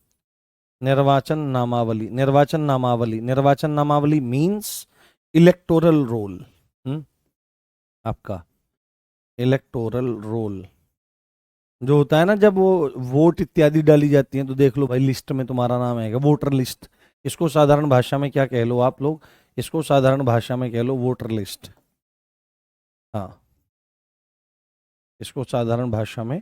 निर्वाचन नामावली, निर्वाचन नामावली, निर्वाचन नामावली मीन्स इलेक्टोरल रोल, आपका इलेक्टोरल रोल जो होता है ना, जब वो वोट इत्यादि डाली जाती हैं, तो देख लो भाई लिस्ट में तुम्हारा नाम आएगा, वोटर लिस्ट। इसको साधारण भाषा में क्या कह लो आप लोग, इसको साधारण भाषा में कह लो वोटर लिस्ट। हाँ, इसको साधारण भाषा में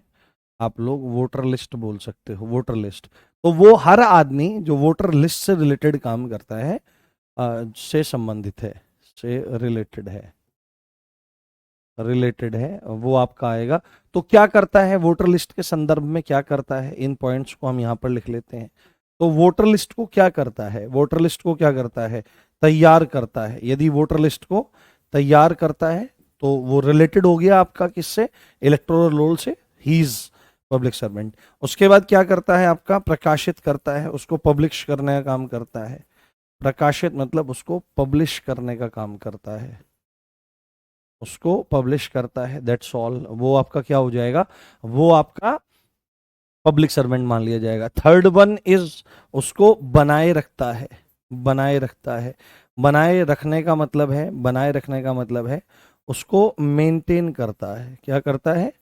आप लोग वोटर लिस्ट बोल सकते हो, वोटर लिस्ट। तो वो हर आदमी जो वोटर लिस्ट से रिलेटेड काम करता है, से संबंधित है, से रिलेटेड है, वो आपका आएगा। तो क्या करता है वोटर लिस्ट के संदर्भ में, क्या करता है, इन पॉइंट्स को हम यहाँ पर लिख लेते हैं। तो वोटर लिस्ट को क्या करता है, वोटर लिस्ट को क्या करता है, तैयार करता है। यदि वोटर लिस्ट को तैयार करता है तो वो रिलेटेड हो गया आपका किससे, इलेक्टोरल रोल से, ही इज पब्लिक सर्वेंट। उसके बाद क्या करता है आपका, प्रकाशित करता है, उसको पब्लिश करने का काम करता है। प्रकाशित मतलब उसको पब्लिश करने का काम करता है, उसको पब्लिश करता है, दैट्स ऑल। वो आपका क्या हो जाएगा, वो आपका पब्लिक सर्वेंट मान लिया जाएगा। थर्ड वन इज, उसको बनाए रखता है, बनाए रखता है। बनाए रखने का मतलब है, बनाए रखने का मतलब है उसको मेंटेन करता है। क्या करता है,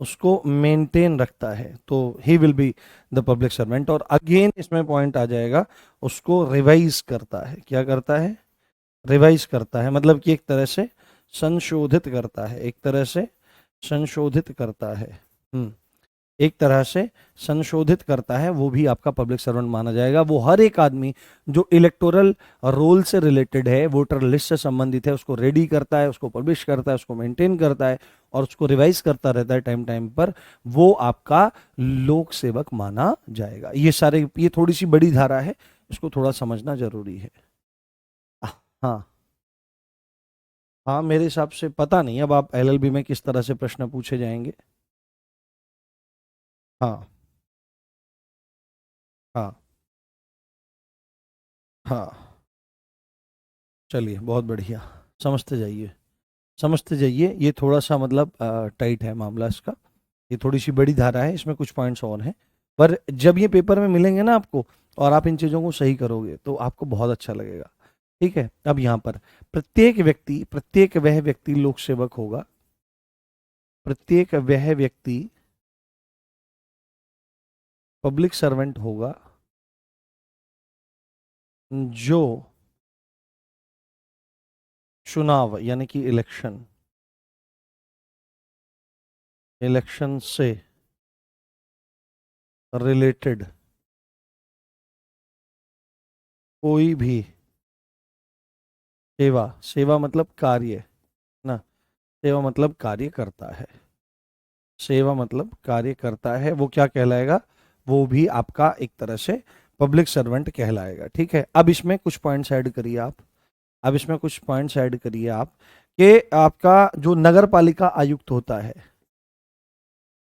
उसको मेंटेन रखता है। तो he will be the public servant. और अगेन इसमें पॉइंट आ जाएगा, उसको रिवाइज करता है। क्या करता है, रिवाइज करता है, मतलब कि एक तरह से संशोधित करता है, एक तरह से संशोधित करता है। एक तरह से संशोधित करता है, वो भी आपका पब्लिक सर्वेंट माना जाएगा। वो हर एक आदमी जो इलेक्टोरल रोल से रिलेटेड है, वोटर लिस्ट से संबंधित है, उसको रेडी करता है, उसको पब्लिश करता है, उसको मेंटेन करता है और उसको रिवाइज करता रहता है टाइम टाइम पर, वो आपका लोक सेवक माना जाएगा। ये सारे, ये थोड़ी सी बड़ी धारा है, इसको थोड़ा समझना जरूरी है। हाँ हाँ, मेरे हिसाब से पता नहीं, अब आप एलएलबी में किस तरह से प्रश्न पूछे जाएंगे। हाँ हाँ हाँ, चलिए बहुत बढ़िया, समझते जाइए, समझते जाइए। ये थोड़ा सा मतलब टाइट है मामला इसका, ये थोड़ी सी बड़ी धारा है, इसमें कुछ पॉइंट्स और हैं। पर जब ये पेपर में मिलेंगे ना आपको, और आप इन चीज़ों को सही करोगे तो आपको बहुत अच्छा लगेगा। ठीक है, अब यहाँ पर प्रत्येक व्यक्ति, प्रत्येक वह व्यक्ति लोक सेवक होगा, प्रत्येक वह व्यक्ति पब्लिक सर्वेंट होगा जो चुनाव यानी कि इलेक्शन, इलेक्शन से रिलेटेड कोई भी सेवा, सेवा मतलब कार्य ना, सेवा मतलब कार्य करता है, सेवा मतलब कार्य करता है, वो क्या कहलाएगा, वो भी आपका एक तरह से पब्लिक सर्वेंट कहलाएगा। ठीक है, अब इसमें कुछ पॉइंट्स ऐड करिए आप, अब इसमें कुछ पॉइंट्स ऐड करिए आप, कि आपका जो नगर पालिका आयुक्त होता है,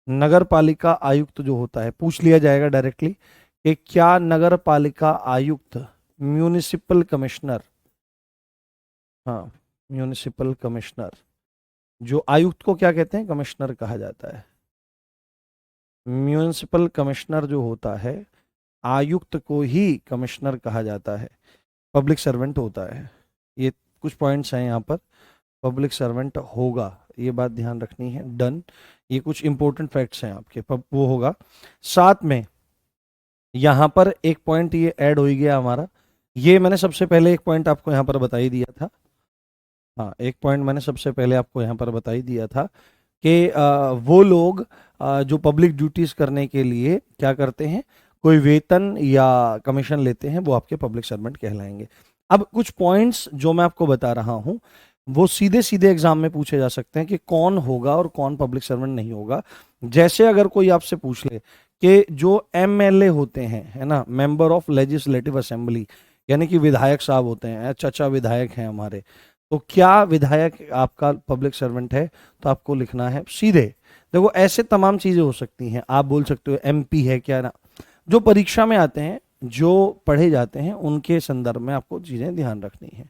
नगर पालिका आयुक्त जो होता है, पूछ लिया जाएगा डायरेक्टली कि क्या नगर पालिका आयुक्त, म्यूनिसिपल कमिश्नर, हाँ म्यूनिसिपल कमिश्नर, जो आयुक्त को क्या कहते हैं, कमिश्नर कहा जाता है। म्यूनिसिपल कमिश्नर जो होता है, आयुक्त को ही कमिश्नर कहा जाता है, पब्लिक सर्वेंट होता है। ये कुछ पॉइंट्स हैं यहाँ पर, पब्लिक सर्वेंट होगा, ये बात ध्यान रखनी है, डन। ये कुछ इंपॉर्टेंट फैक्ट्स हैं आपके, वो होगा। साथ में यहाँ पर एक पॉइंट ये ऐड हो ही गया हमारा, ये मैंने सबसे पहले एक पॉइंट आपको यहाँ पर बता ही दिया था। हाँ, एक पॉइंट मैंने सबसे पहले आपको यहाँ पर बता ही दिया था कि वो लोग जो पब्लिक ड्यूटीज करने के लिए क्या करते हैं, कोई वेतन या कमीशन लेते हैं, वो आपके पब्लिक सर्वेंट कहलाएंगे। अब कुछ पॉइंट्स जो मैं आपको बता रहा हूं, वो सीधे सीधे एग्जाम में पूछे जा सकते हैं कि कौन होगा और कौन पब्लिक सर्वेंट नहीं होगा। जैसे अगर कोई आपसे पूछ ले कि जो एमएलए होते हैं, है ना, मेंबर ऑफ लेजिस्लेटिव असेंबली, यानी कि विधायक साहब होते हैं, चाचा विधायक हैं हमारे, तो क्या विधायक आपका पब्लिक सर्वेंट है, तो आपको लिखना है सीधे। देखो ऐसे तमाम चीजें हो सकती हैं, आप बोल सकते हो एमपी है क्या ना, जो परीक्षा में आते हैं, जो पढ़े जाते हैं, उनके संदर्भ में आपको चीजें ध्यान रखनी है।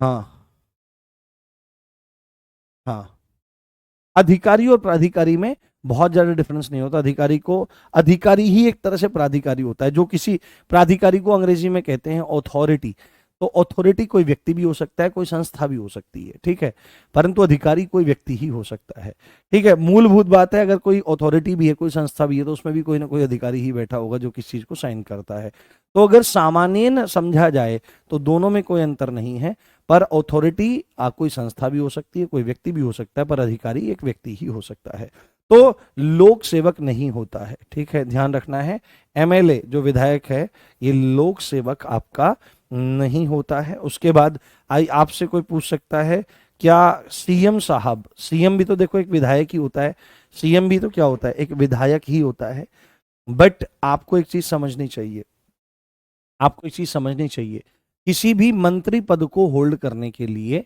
हाँ हाँ, अधिकारी और प्राधिकारी में बहुत ज्यादा डिफरेंस नहीं होता। अधिकारी को, अधिकारी ही एक तरह से प्राधिकारी होता है, जो किसी प्राधिकारी को अंग्रेजी में कहते हैं ऑथोरिटी। तो ऑथोरिटी कोई व्यक्ति भी हो सकता है, कोई संस्था भी हो सकती है, ठीक है, परंतु अधिकारी कोई व्यक्ति ही हो सकता है। ठीक है, मूलभूत बात है, अगर कोई ऑथोरिटी भी है, कोई संस्था भी है, तो उसमें भी कोई ना कोई अधिकारी ही बैठा होगा जो किसी चीज को साइन करता है। तो अगर सामान्य समझा जाए तो दोनों में कोई अंतर नहीं है, पर ऑथोरिटी कोई संस्था भी हो सकती है, कोई व्यक्ति भी हो सकता है, पर अधिकारी एक व्यक्ति ही हो सकता है। तो लोक सेवक नहीं होता है, ठीक है, ध्यान रखना है। एमएलए जो विधायक है ये लोक सेवक आपका नहीं होता है। उसके बाद आई आपसे कोई पूछ सकता है क्या सीएम साहब, सीएम भी तो देखो एक विधायक ही होता है, सीएम भी तो क्या होता है, एक विधायक ही होता है। बट आपको एक चीज समझनी चाहिए, आपको एक चीज समझनी चाहिए, किसी भी मंत्री पद को होल्ड करने के लिए,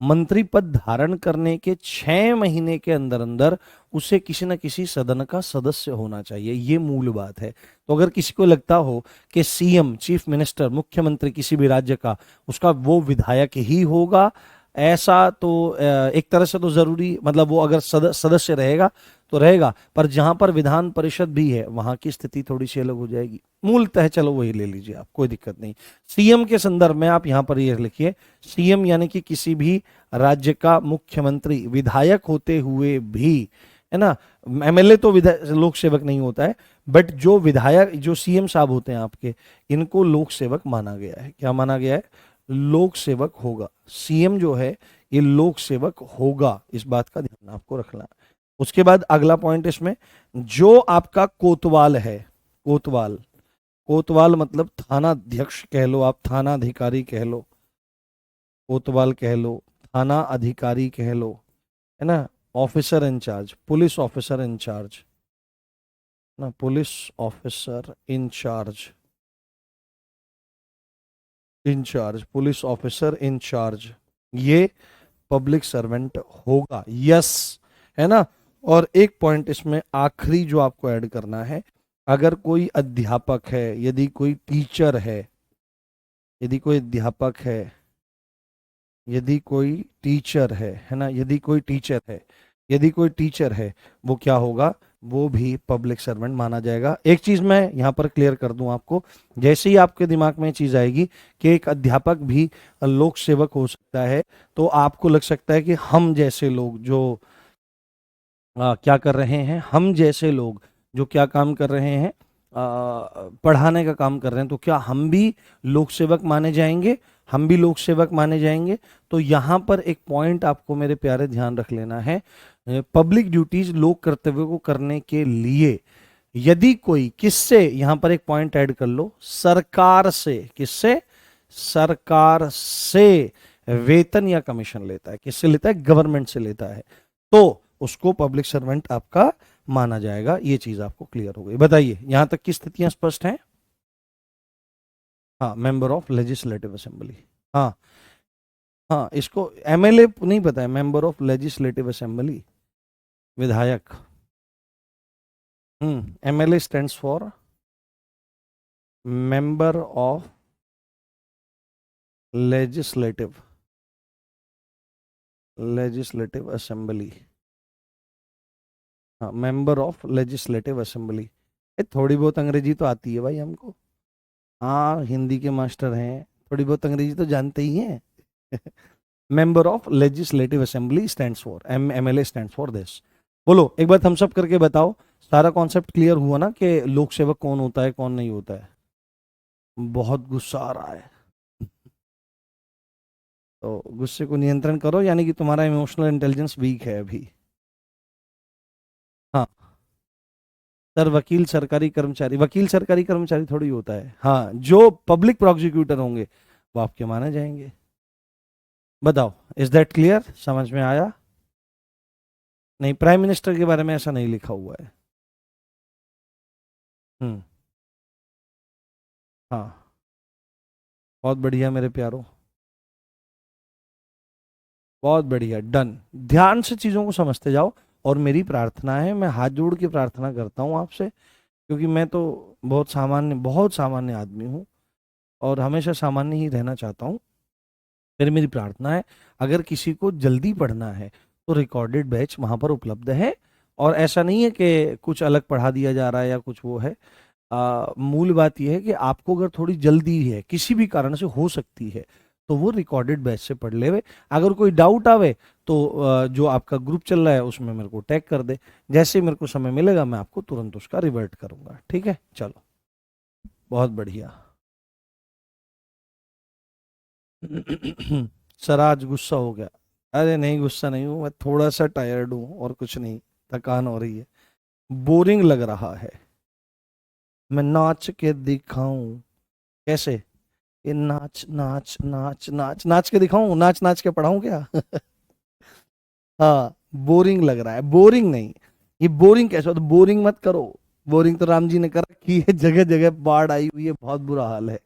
मंत्री पद धारण करने के 6 महीने के अंदर अंदर उसे किसी न किसी सदन का सदस्य होना चाहिए, ये मूल बात है। तो अगर किसी को लगता हो कि सीएम, चीफ मिनिस्टर, मुख्यमंत्री किसी भी राज्य का, उसका वो विधायक ही होगा, ऐसा तो एक तरह से तो जरूरी, मतलब वो अगर सदस्य रहेगा तो रहेगा, पर जहां पर विधान परिषद भी है वहां की स्थिति थोड़ी सी अलग हो जाएगी। मूलतः चलो वही ले लीजिए आप, कोई दिक्कत नहीं। सीएम के संदर्भ में आप यहां पर ये लिखिए, सीएम यानी कि किसी भी राज्य का मुख्यमंत्री, विधायक होते हुए भी, है ना, एमएलए तो लोक सेवक नहीं होता है, बट जो विधायक, जो सीएम साहब होते हैं आपके, इनको लोक सेवक माना गया है। क्या माना गया है? लोक सेवक होगा। सीएम जो है ये लोक सेवक होगा, इस बात का ध्यान आपको रखना है। उसके बाद अगला पॉइंट इसमें, जो आपका कोतवाल है, कोतवाल, कोतवाल मतलब थाना अध्यक्ष कह लो आप, थाना अधिकारी कह लो, कोतवाल कह लो, थाना अधिकारी कह लो, है ना, officer in charge, police officer in charge ना, police officer in charge, in charge, police officer in charge, ये पब्लिक सर्वेंट होगा, यस, है ना। और एक पॉइंट इसमें आखिरी जो आपको ऐड करना है, अगर कोई अध्यापक है, यदि कोई टीचर है, यदि कोई अध्यापक है, यदि कोई टीचर है ना, यदि कोई टीचर है, यदि कोई टीचर है, वो क्या होगा? वो भी पब्लिक सर्वेंट माना जाएगा। एक चीज मैं यहां पर क्लियर कर दूं आपको, जैसे ही आपके दिमाग में चीज आएगी कि एक अध्यापक भी लोक सेवक हो सकता है, तो आपको लग सकता है कि हम जैसे लोग जो क्या कर रहे हैं, हम जैसे लोग जो क्या काम कर रहे हैं, पढ़ाने का काम कर रहे हैं, तो क्या हम भी लोक सेवक माने जाएंगे? हम भी लोक सेवक माने जाएंगे। तो यहां पर एक पॉइंट आपको मेरे प्यारे ध्यान रख लेना है, पब्लिक ड्यूटीज, लोक कर्तव्य को करने के लिए यदि कोई, किससे, यहां पर एक पॉइंट ऐड कर लो, सरकार से, किससे? सरकार से वेतन या कमीशन लेता है, किससे लेता है? गवर्नमेंट से लेता है, तो उसको पब्लिक सर्वेंट आपका माना जाएगा। ये चीज आपको क्लियर हो गई? बताइए यहां तक की स्थितियां स्पष्ट हैं? हाँ, मेंबर ऑफ लेजिस्लेटिव असेंबली, हाँ, हाँ, इसको एमएलए नहीं पता है, मेंबर ऑफ लेजिस्लेटिव असेंबली, विधायक। MLA stands for member of legislative, legislative assembly, हाँ, मेंबर ऑफ लेजिस्लेटिव असेंबली। थोड़ी बहुत अंग्रेजी तो आती है भाई हमको, हाँ, हिंदी के मास्टर हैं, थोड़ी बहुत अंग्रेजी तो जानते ही हैं। Member of legislative assembly stands for, MLA stands for this. बोलो एक बार थम्स अप करके बताओ, सारा कॉन्सेप्ट क्लियर हुआ ना कि लोक सेवक कौन होता है, कौन नहीं होता है? बहुत गुस्सा आ रहा है, तो गुस्से को नियंत्रण करो, यानी कि तुम्हारा इमोशनल इंटेलिजेंस वीक है अभी। हाँ सर, वकील सरकारी कर्मचारी, वकील सरकारी कर्मचारी थोड़ी होता है, हाँ, जो पब्लिक प्रोसिक्यूटर होंगे वो आपके माने जाएंगे। बताओ, इज दैट क्लियर? समझ में आया? नहीं, प्राइम मिनिस्टर के बारे में ऐसा नहीं लिखा हुआ है। हम्म, हाँ, बहुत बढ़िया मेरे प्यारो, बहुत बढ़िया, डन। ध्यान से चीजों को समझते जाओ, और मेरी प्रार्थना है, मैं हाथ जोड़ के प्रार्थना करता हूँ आपसे, क्योंकि मैं तो बहुत सामान्य आदमी हूँ, और हमेशा सामान्य ही रहना चाहता हूँ। फिर मेरी प्रार्थना है, अगर किसी को जल्दी पढ़ना है तो रिकॉर्डेड बैच वहां पर उपलब्ध है, और ऐसा नहीं है कि कुछ अलग पढ़ा दिया जा रहा है या कुछ वो है। मूल बात यह है कि आपको अगर थोड़ी जल्दी है, किसी भी कारण से हो सकती है, तो वो रिकॉर्डेड बैच से पढ़ लेवे। अगर कोई डाउट आवे तो जो आपका ग्रुप चल रहा है उसमें मेरे को टैग कर दे, जैसे ही मेरे को समय मिलेगा मैं आपको तुरंत उसका रिवर्ट करूंगा, ठीक है? चलो, बहुत बढ़िया। सर आज गुस्सा हो गया? अरे नहीं, गुस्सा नहीं हूँ, मैं थोड़ा सा टायर्ड हूँ और कुछ नहीं। थकान हो रही है, बोरिंग लग रहा है, मैं नाच के दिखाऊं। कैसे? ये नाच नाच नाच नाच नाच के दिखाऊं, नाच नाच के पढ़ाऊं क्या? हाँ, बोरिंग लग रहा है, बोरिंग नहीं, ये बोरिंग कैसे हो? तो बोरिंग मत करो, बोरिंग तो राम जी ने कर रखी है, जगह जगह बाढ़ आई हुई है, बहुत बुरा हाल है,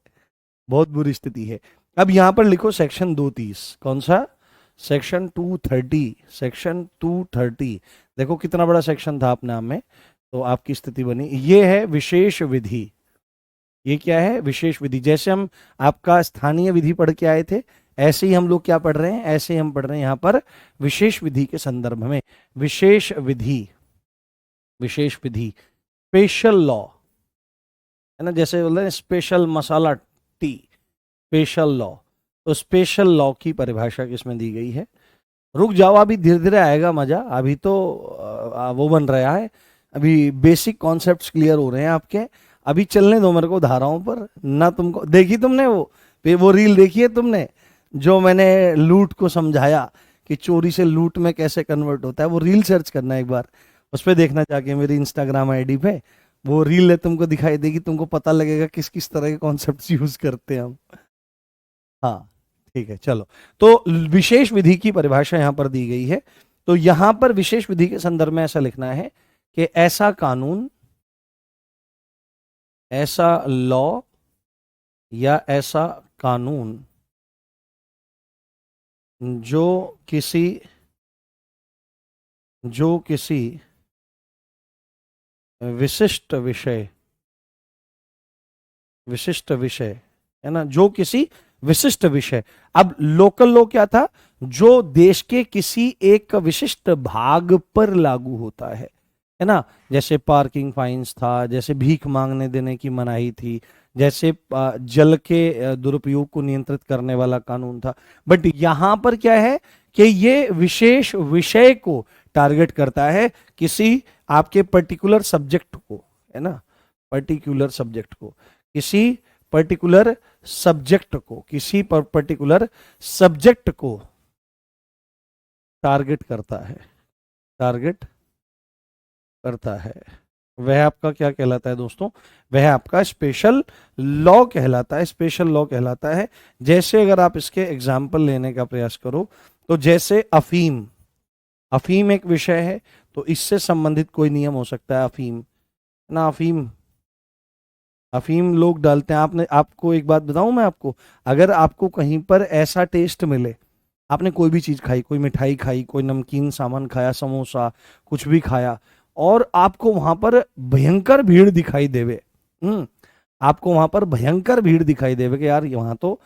बहुत बुरी स्थिति है। अब यहां पर लिखो सेक्शन 230, कौन सा? Section 230, section 230। देखो कितना बड़ा सेक्शन था अपने आप में। तो आपकी स्थिति बनी, ये है विशेष विधि। ये क्या है? विशेष विधि। जैसे हम आपका स्थानीय विधि पढ़ के आए थे, ऐसे ही हम लोग क्या पढ़ रहे हैं, ऐसे ही हम पढ़ रहे हैं यहाँ पर विशेष विधि के संदर्भ में। विशेष विधि, विशेष विधि, स्पेशल लॉ, है ना, जैसे बोलते हैं स्पेशल मसाला टी, स्पेशल लॉ। तो स्पेशल लॉ की परिभाषा किसमें दी गई है? रुक जाओ, अभी धीरे धीरे आएगा मजा, अभी तो वो बन रहा है, अभी बेसिक कॉन्सेप्ट्स क्लियर हो रहे हैं आपके। अभी चलने दो मेरे को धाराओं पर ना। तुमको देखी तुमने वो रील देखी है तुमने, जो मैंने लूट को समझाया कि चोरी से लूट में कैसे कन्वर्ट होता है? वो रील सर्च करना एक बार, उस पर देखना जाके मेरी इंस्टाग्राम आईडी पे, वो रील है, तुमको दिखाई देगी, तुमको पता लगेगा किस किस तरह के कॉन्सेप्ट्स यूज करते हैं हम। हाँ, ठीक है, चलो। तो विशेष विधि की परिभाषा यहां पर दी गई है। तो यहां पर विशेष विधि के संदर्भ में ऐसा लिखना है कि ऐसा कानून, ऐसा लॉ या ऐसा कानून जो किसी, जो किसी विशिष्ट विषय, विशिष्ट विषय, है ना, जो किसी विशिष्ट विषय। अब लोकल लॉ क्या था? जो देश के किसी एक विशिष्ट भाग पर लागू होता है ना। जैसे पार्किंग फाइन्स था, जैसे भीख मांगने देने की मनाही थी, जैसे जल के दुरुपयोग को नियंत्रित करने वाला कानून था। बट यहां पर क्या है कि ये विशेष विषय को टारगेट करता है, किसी आपके पर्टिकुलर सब्जेक्ट को, है ना, पर्टिकुलर सब्जेक्ट को, किसी पर्टिकुलर सब्जेक्ट को, किसी पर्टिकुलर सब्जेक्ट को टारगेट करता है, टारगेट करता है। वह आपका क्या कहलाता है दोस्तों? वह आपका स्पेशल लॉ कहलाता है, स्पेशल लॉ कहलाता है। जैसे अगर आप इसके एग्जाम्पल लेने का प्रयास करो, तो जैसे अफीम, अफीम एक विषय है, तो इससे संबंधित कोई नियम हो सकता है। अफीम ना, अफीम, अफीम लोग डालते हैं। आपने, आपको एक बात बताऊं मैं आपको, अगर आपको कहीं पर ऐसा टेस्ट मिले, आपने कोई भी चीज खाई, कोई मिठाई खाई, कोई नमकीन सामान खाया, समोसा कुछ भी खाया, और आपको वहां पर भयंकर भीड़ दिखाई देवे, आपको वहां पर भयंकर भीड़ दिखाई देवे कि यार वहां तो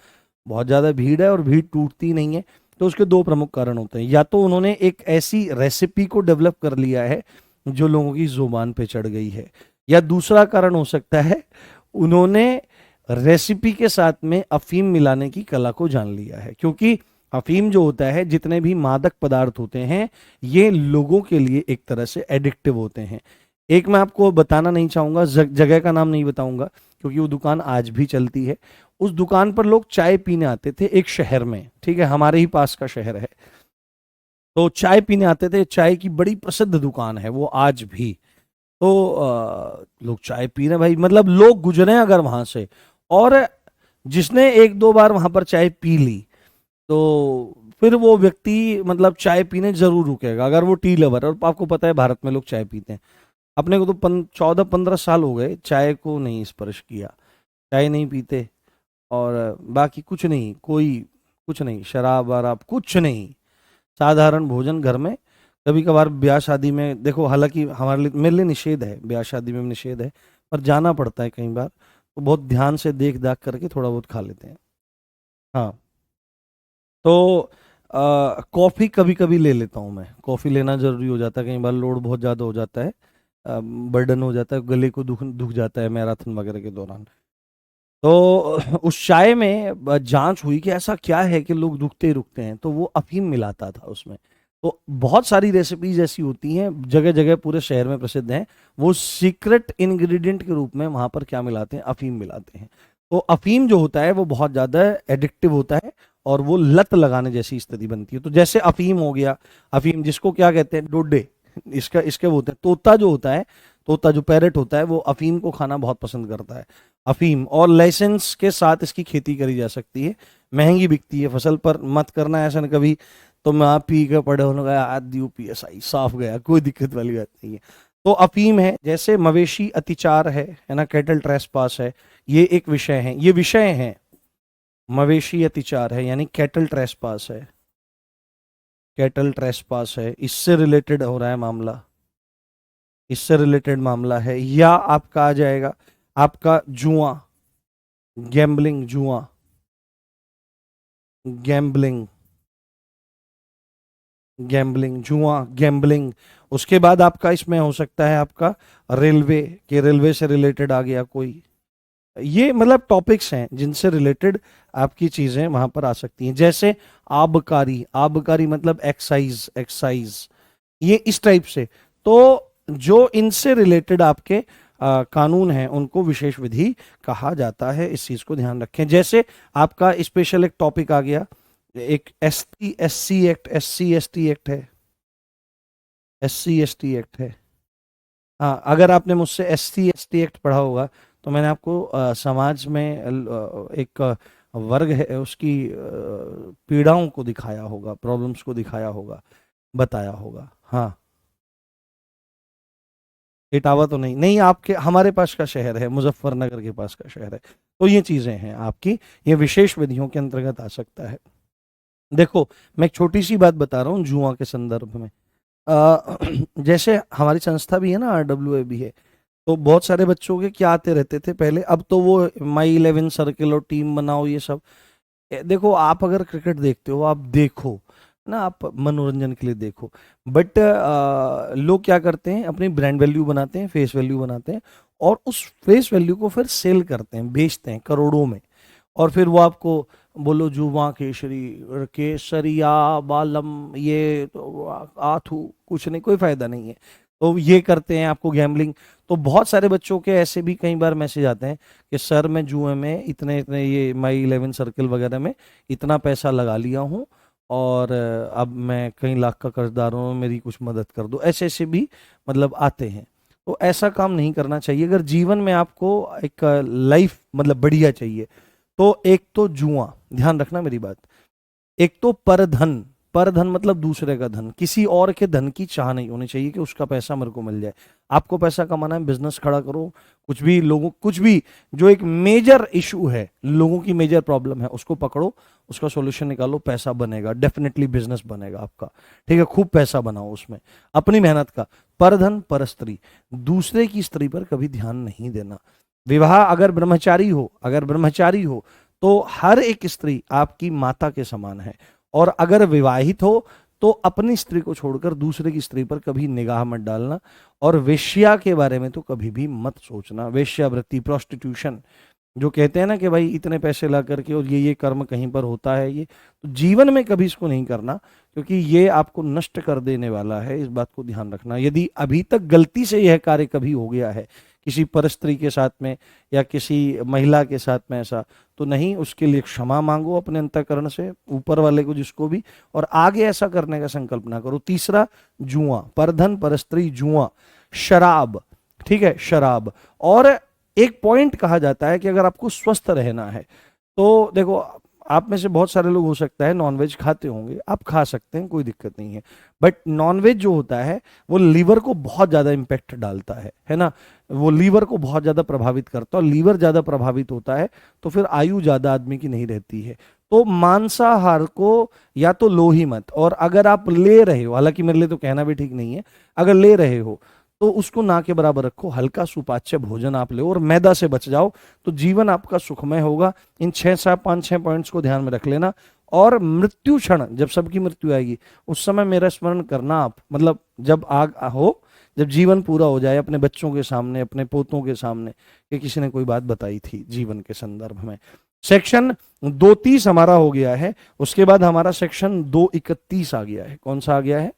बहुत ज्यादा भीड़ है और भीड़ टूटती नहीं है, तो उसके दो प्रमुख कारण होते हैं। या तो उन्होंने एक ऐसी रेसिपी को डेवलप कर लिया है जो लोगों की जुबान पे चढ़ गई है, या दूसरा कारण हो सकता है उन्होंने रेसिपी के साथ में अफीम मिलाने की कला को जान लिया है। क्योंकि अफीम जो होता है, जितने भी मादक पदार्थ होते हैं, ये लोगों के लिए एक तरह से एडिक्टिव होते हैं। एक मैं आपको बताना नहीं चाहूंगा, जगह का नाम नहीं बताऊंगा, क्योंकि वो दुकान आज भी चलती है। उस दुकान पर लोग चाय पीने आते थे एक शहर में, ठीक है, हमारे ही पास का शहर है, तो चाय पीने आते थे। चाय की बड़ी प्रसिद्ध दुकान है वो आज भी। तो लोग चाय पी रहे भाई, मतलब लोग गुजरे अगर वहां से, और जिसने एक दो बार वहां पर चाय पी ली, तो फिर वो व्यक्ति मतलब चाय पीने जरूर रुकेगा, अगर वो टी लवर है। और आपको पता है भारत में लोग चाय पीते हैं। अपने को तो 14-15 साल हो गए चाय को नहीं स्पर्श किया, चाय नहीं पीते, और बाकी कुछ नहीं, कोई कुछ नहीं, शराब वराब कुछ नहीं, साधारण भोजन घर में। कभी कभार ब्याह शादी में देखो, हालांकि हमारे लिए, मेरे लिए निषेध है, ब्याह शादी में निषेध है, पर जाना पड़ता है कई बार, तो बहुत ध्यान से देख दाख करके थोड़ा बहुत खा लेते हैं। हाँ, तो कॉफ़ी कभी कभी ले लेता हूँ मैं, कॉफ़ी लेना ज़रूरी हो जाता है, कई बार लोड बहुत ज़्यादा हो जाता है, बर्डन हो जाता है, गले को दुख दुख जाता है मैराथन वगैरह के दौरान। तो उस चाय में जांच हुई कि ऐसा क्या है कि लोग रुकते ही रुकते हैं, तो वो अफीम मिलाता था उसमें। तो बहुत सारी रेसिपीज ऐसी होती हैं, जगह जगह पूरे शहर में प्रसिद्ध हैं, वो सीक्रेट इंग्रेडिएंट के रूप में वहां पर क्या मिलाते हैं? अफीम मिलाते हैं। तो अफीम जो होता है वो बहुत ज्यादा एडिक्टिव होता है, और वो लत लगाने जैसी स्थिति बनती है। तो जैसे अफीम हो गया, अफीम जिसको क्या कहते हैं? डोडे, इसका इसके वो होते हैं, तोता जो होता है, तोता जो पैरेट होता है वो अफीम को खाना बहुत पसंद करता है, अफीम, और लाइसेंस के साथ इसकी खेती करी जा सकती है, महंगी बिकती है फसल, पर मत करना ऐसा न कभी तो मैं आप पी के पड़े होने गया आदि PSI साफ गया, कोई दिक्कत वाली बात नहीं है। तो अफीम है, जैसे मवेशी अतिचार है ना, कैटल ट्रेसपास है, ये एक विषय है, ये विषय है, मवेशी अतिचार है यानी कैटल ट्रेसपास है, कैटल ट्रेसपास है, इससे रिलेटेड हो रहा है मामला, इससे रिलेटेड मामला है। या आपका आ जाएगा आपका जुआ, गैम्बलिंग, जुआ, गैम्बलिंग, गैम्बलिंग, जुआ, गैम्बलिंग। उसके बाद आपका इसमें हो सकता है आपका रेलवे, के रेलवे से रिलेटेड आ गया कोई, ये मतलब टॉपिक्स हैं जिनसे रिलेटेड आपकी चीजें वहां पर आ सकती हैं। जैसे आबकारी, आबकारी मतलब एक्साइज, एक्साइज, ये इस टाइप से। तो जो इनसे रिलेटेड आपके कानून हैं उनको विशेष विधि कहा जाता है, इस चीज को ध्यान रखें। जैसे आपका स्पेशल एक टॉपिक आ गया, एक SC act, SC ST act है, SC ST एक्ट है। हाँ, अगर आपने मुझसे SC ST एक्ट पढ़ा होगा तो मैंने आपको समाज में एक वर्ग है उसकी पीड़ाओं को दिखाया होगा, प्रॉब्लम्स को दिखाया होगा, बताया होगा। हाँ, इटावा तो नहीं, नहीं आपके हमारे पास का शहर है, मुजफ्फरनगर के पास का शहर है। तो ये चीजें हैं आपकी, ये विशेष विधियों के अंतर्गत आ सकता है। देखो, मैं एक छोटी सी बात बता रहा हूँ जुआ के संदर्भ में। जैसे हमारी संस्था भी है ना, RWA भी है, तो बहुत सारे बच्चों के क्या आते रहते थे पहले, अब तो वो My11 सर्किल और टीम बनाओ ये सब। देखो, आप अगर क्रिकेट देखते हो, आप देखो ना, आप मनोरंजन के लिए देखो, बट लोग क्या करते हैं, अपनी ब्रांड वैल्यू बनाते हैं, फेस वैल्यू बनाते हैं, और उस फेस वैल्यू को फिर सेल करते हैं, बेचते हैं करोड़ों में, और फिर वो आपको बोलो जुमा केसरी, केसरिया बालम, ये तो आथू, कुछ नहीं, कोई फायदा नहीं है। तो ये करते हैं आपको गैम्बलिंग। तो बहुत सारे बच्चों के ऐसे भी कई बार मैसेज आते हैं कि सर मैं जुए में इतने इतने, ये My11 सर्किल वगैरह में इतना पैसा लगा लिया हूँ, और अब मैं कई लाख का कर्जदार हूँ, मेरी कुछ मदद कर दो, ऐसे ऐसे भी मतलब आते हैं। तो ऐसा काम नहीं करना चाहिए। अगर जीवन में आपको एक लाइफ मतलब बढ़िया चाहिए, तो एक तो जुआ, ध्यान रखना मेरी बात, एक तो परधन, परधन मतलब दूसरे का धन, किसी और के धन की चाह नहीं होनी चाहिए कि उसका पैसा मेरे को मिल जाए। आपको पैसा कमाना है, बिजनेस खड़ा करो, कुछ भी लोगों, कुछ भी जो एक मेजर इशू है, लोगों की मेजर प्रॉब्लम है, उसको पकड़ो, उसका सॉल्यूशन निकालो, पैसा बनेगा, डेफिनेटली बिजनेस बनेगा आपका। ठीक है, खूब पैसा बनाओ उसमें अपनी मेहनत का। परधन, पर स्त्री, दूसरे की स्त्री पर कभी ध्यान नहीं देना। विवाह अगर ब्रह्मचारी हो, अगर ब्रह्मचारी हो तो हर एक स्त्री आपकी माता के समान है, और अगर विवाहित हो तो अपनी स्त्री को छोड़कर दूसरे की स्त्री पर कभी निगाह मत डालना, और वेश्या के बारे में तो कभी भी मत सोचना। वेश्यावृत्ति, प्रोस्टिट्यूशन, जो कहते हैं ना कि भाई इतने पैसे ला करके और ये कर्म कहीं पर होता है, ये तो जीवन में कभी इसको नहीं करना, क्योंकि ये आपको नष्ट कर देने वाला है, इस बात को ध्यान रखना। यदि अभी तक गलती से यह कार्य कभी हो गया है किसी परस्त्री के साथ में या किसी महिला के साथ में ऐसा, तो नहीं, उसके लिए क्षमा मांगो अपने अंतःकरण से ऊपर वाले को, जिसको भी, और आगे ऐसा करने का संकल्प ना करो। तीसरा, जुआ, परधन, परस्त्री, जुआ, शराब, ठीक है, शराब। और एक पॉइंट कहा जाता है कि अगर आपको स्वस्थ रहना है, तो देखो, आप में से बहुत सारे लोग हो सकता है नॉनवेज खाते होंगे, आप खा सकते हैं, कोई दिक्कत नहीं है, बट नॉनवेज जो होता है वो लीवर को बहुत ज्यादा इंपैक्ट डालता है ना, वो लीवर को बहुत ज्यादा प्रभावित करता है, और लीवर ज्यादा प्रभावित होता है तो फिर आयु ज्यादा आदमी की नहीं रहती है। तो मांसाहार को या तो लो ही मत, और अगर आप ले रहे हो, हालांकि मेरे लिए तो कहना भी ठीक नहीं है, अगर ले रहे हो तो उसको ना के बराबर रखो, हल्का सुपाच्य भोजन आप लो और मैदा से बच जाओ, तो जीवन आपका सुखमय होगा। इन 6 पॉइंट्स को ध्यान में रख लेना। और मृत्यु क्षण, जब सबकी मृत्यु आएगी, उस समय मेरा स्मरण करना आप, मतलब जब आग हो, जब जीवन पूरा हो जाए, अपने बच्चों के सामने, अपने पोतों के सामने, कि किसी ने कोई बात बताई थी जीवन के संदर्भ में। सेक्शन 230 हमारा हो गया है, उसके बाद हमारा सेक्शन 231 आ गया है। कौन सा आ गया है?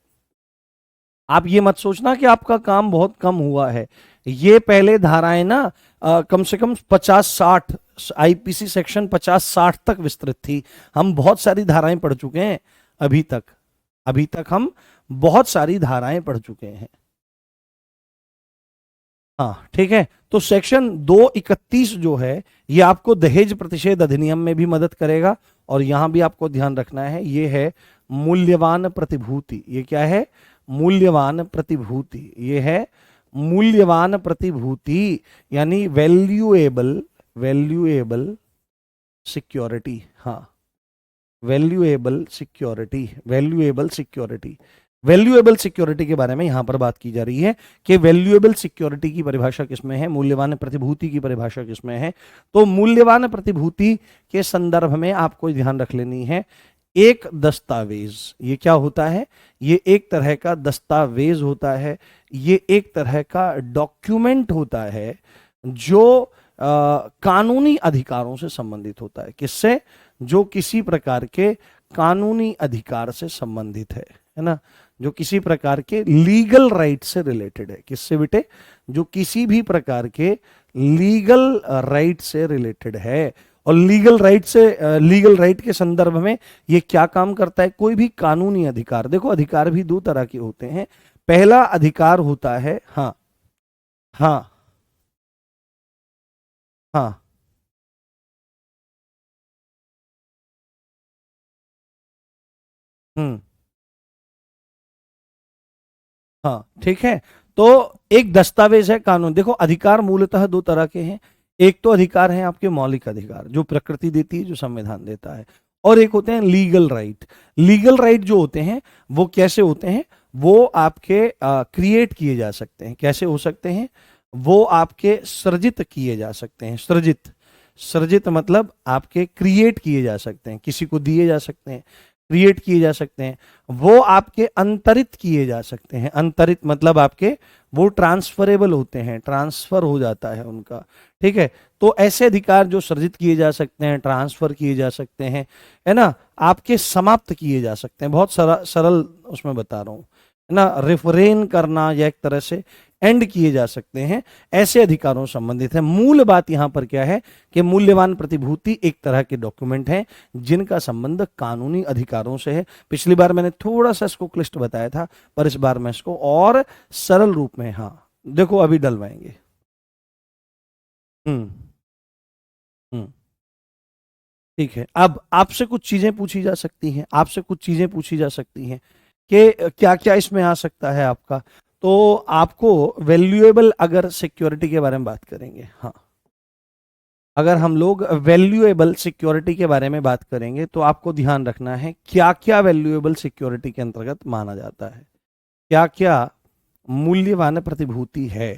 आप ये मत सोचना कि आपका काम बहुत कम हुआ है, ये पहले धाराएं ना कम से कम 50-60, IPC सेक्शन 50-60 तक विस्तृत थी, हम बहुत सारी धाराएं पढ़ चुके हैं अभी तक। अभी तक हम बहुत सारी धाराएं पढ़ चुके हैं। हाँ ठीक है, तो सेक्शन 231 जो है ये आपको दहेज प्रतिषेध अधिनियम में भी मदद करेगा, और यहां भी आपको ध्यान रखना है, ये है मूल्यवान प्रतिभूति। ये क्या है? मूल्यवान प्रतिभूति। ये है मूल्यवान प्रतिभूति, यानी वैल्यूएबल, वैल्यूएबल सिक्योरिटी। हाँ, valuable security, valuable security. Valuable security के बारे में यहां पर बात की जा रही है कि वैल्यूएबल सिक्योरिटी की परिभाषा किसमें है, मूल्यवान प्रतिभूति की परिभाषा किसमें है। तो मूल्यवान प्रतिभूति के संदर्भ में आपको ध्यान रख लेनी है, एक दस्तावेज। ये क्या होता है? ये एक तरह का दस्तावेज होता है, ये एक तरह का डॉक्यूमेंट होता है जो कानूनी अधिकारों से संबंधित होता है। किससे? जो किसी प्रकार के कानूनी अधिकार से संबंधित है ना, जो किसी प्रकार के लीगल राइट से रिलेटेड है। किससे बेटे? जो किसी भी प्रकार के लीगल राइट से रिलेटेड है। और लीगल राइट से, लीगल राइट के संदर्भ में ये क्या काम करता है? कोई भी कानूनी अधिकार, देखो अधिकार भी दो तरह के होते हैं। पहला अधिकार होता है, हाँ हाँ हाँ, हम्म, हाँ ठीक है। तो एक दस्तावेज है कानून। देखो अधिकार मूलतः दो तरह के हैं। एक तो अधिकार है आपके मौलिक अधिकार जो प्रकृति देती है, जो संविधान देता है, और एक होते हैं लीगल राइट। लीगल राइट जो होते हैं वो कैसे होते हैं? वो आपके क्रिएट किए जा सकते हैं। कैसे हो सकते हैं? वो आपके सृजित किए जा सकते हैं। सृजित, सृजित मतलब आपके क्रिएट किए जा सकते हैं, किसी को दिए जा सकते हैं, क्रिएट किए जा सकते हैं। वो आपके अंतरित किए जा सकते हैं। अंतरित मतलब आपके वो ट्रांसफरेबल होते हैं, ट्रांसफर हो जाता है उनका। ठीक है, तो ऐसे अधिकार जो सृजित किए जा सकते हैं, ट्रांसफर किए जा सकते हैं, है ना, आपके समाप्त किए जा सकते हैं। बहुत सरल उसमें बता रहा हूं, है ना, रिफ्रेन करना या एक तरह से एंड किए जा सकते हैं, ऐसे अधिकारों से संबंधित है। मूल बात यहां पर क्या है कि मूल्यवान प्रतिभूति एक तरह के डॉक्यूमेंट हैं जिनका संबंध कानूनी अधिकारों से है। पिछली बार मैंने थोड़ा सा इसको क्लिष्ट बताया था, पर इस बार मैं इसको और सरल रूप में, हाँ देखो अभी डलवाएंगे। हम्म हम्म ठीक है, अब आपसे कुछ चीजें पूछी जा सकती हैं, आपसे कुछ चीजें पूछी जा सकती हैं कि क्या क्या इसमें आ सकता है आपका। तो आपको वैल्यूएबल, अगर सिक्योरिटी के बारे में बात करेंगे, हाँ, अगर हम लोग वैल्यूएबल सिक्योरिटी के बारे में बात करेंगे तो आपको ध्यान रखना है क्या क्या वैल्यूएबल सिक्योरिटी के अंतर्गत माना जाता है, क्या क्या मूल्यवान प्रतिभूति है,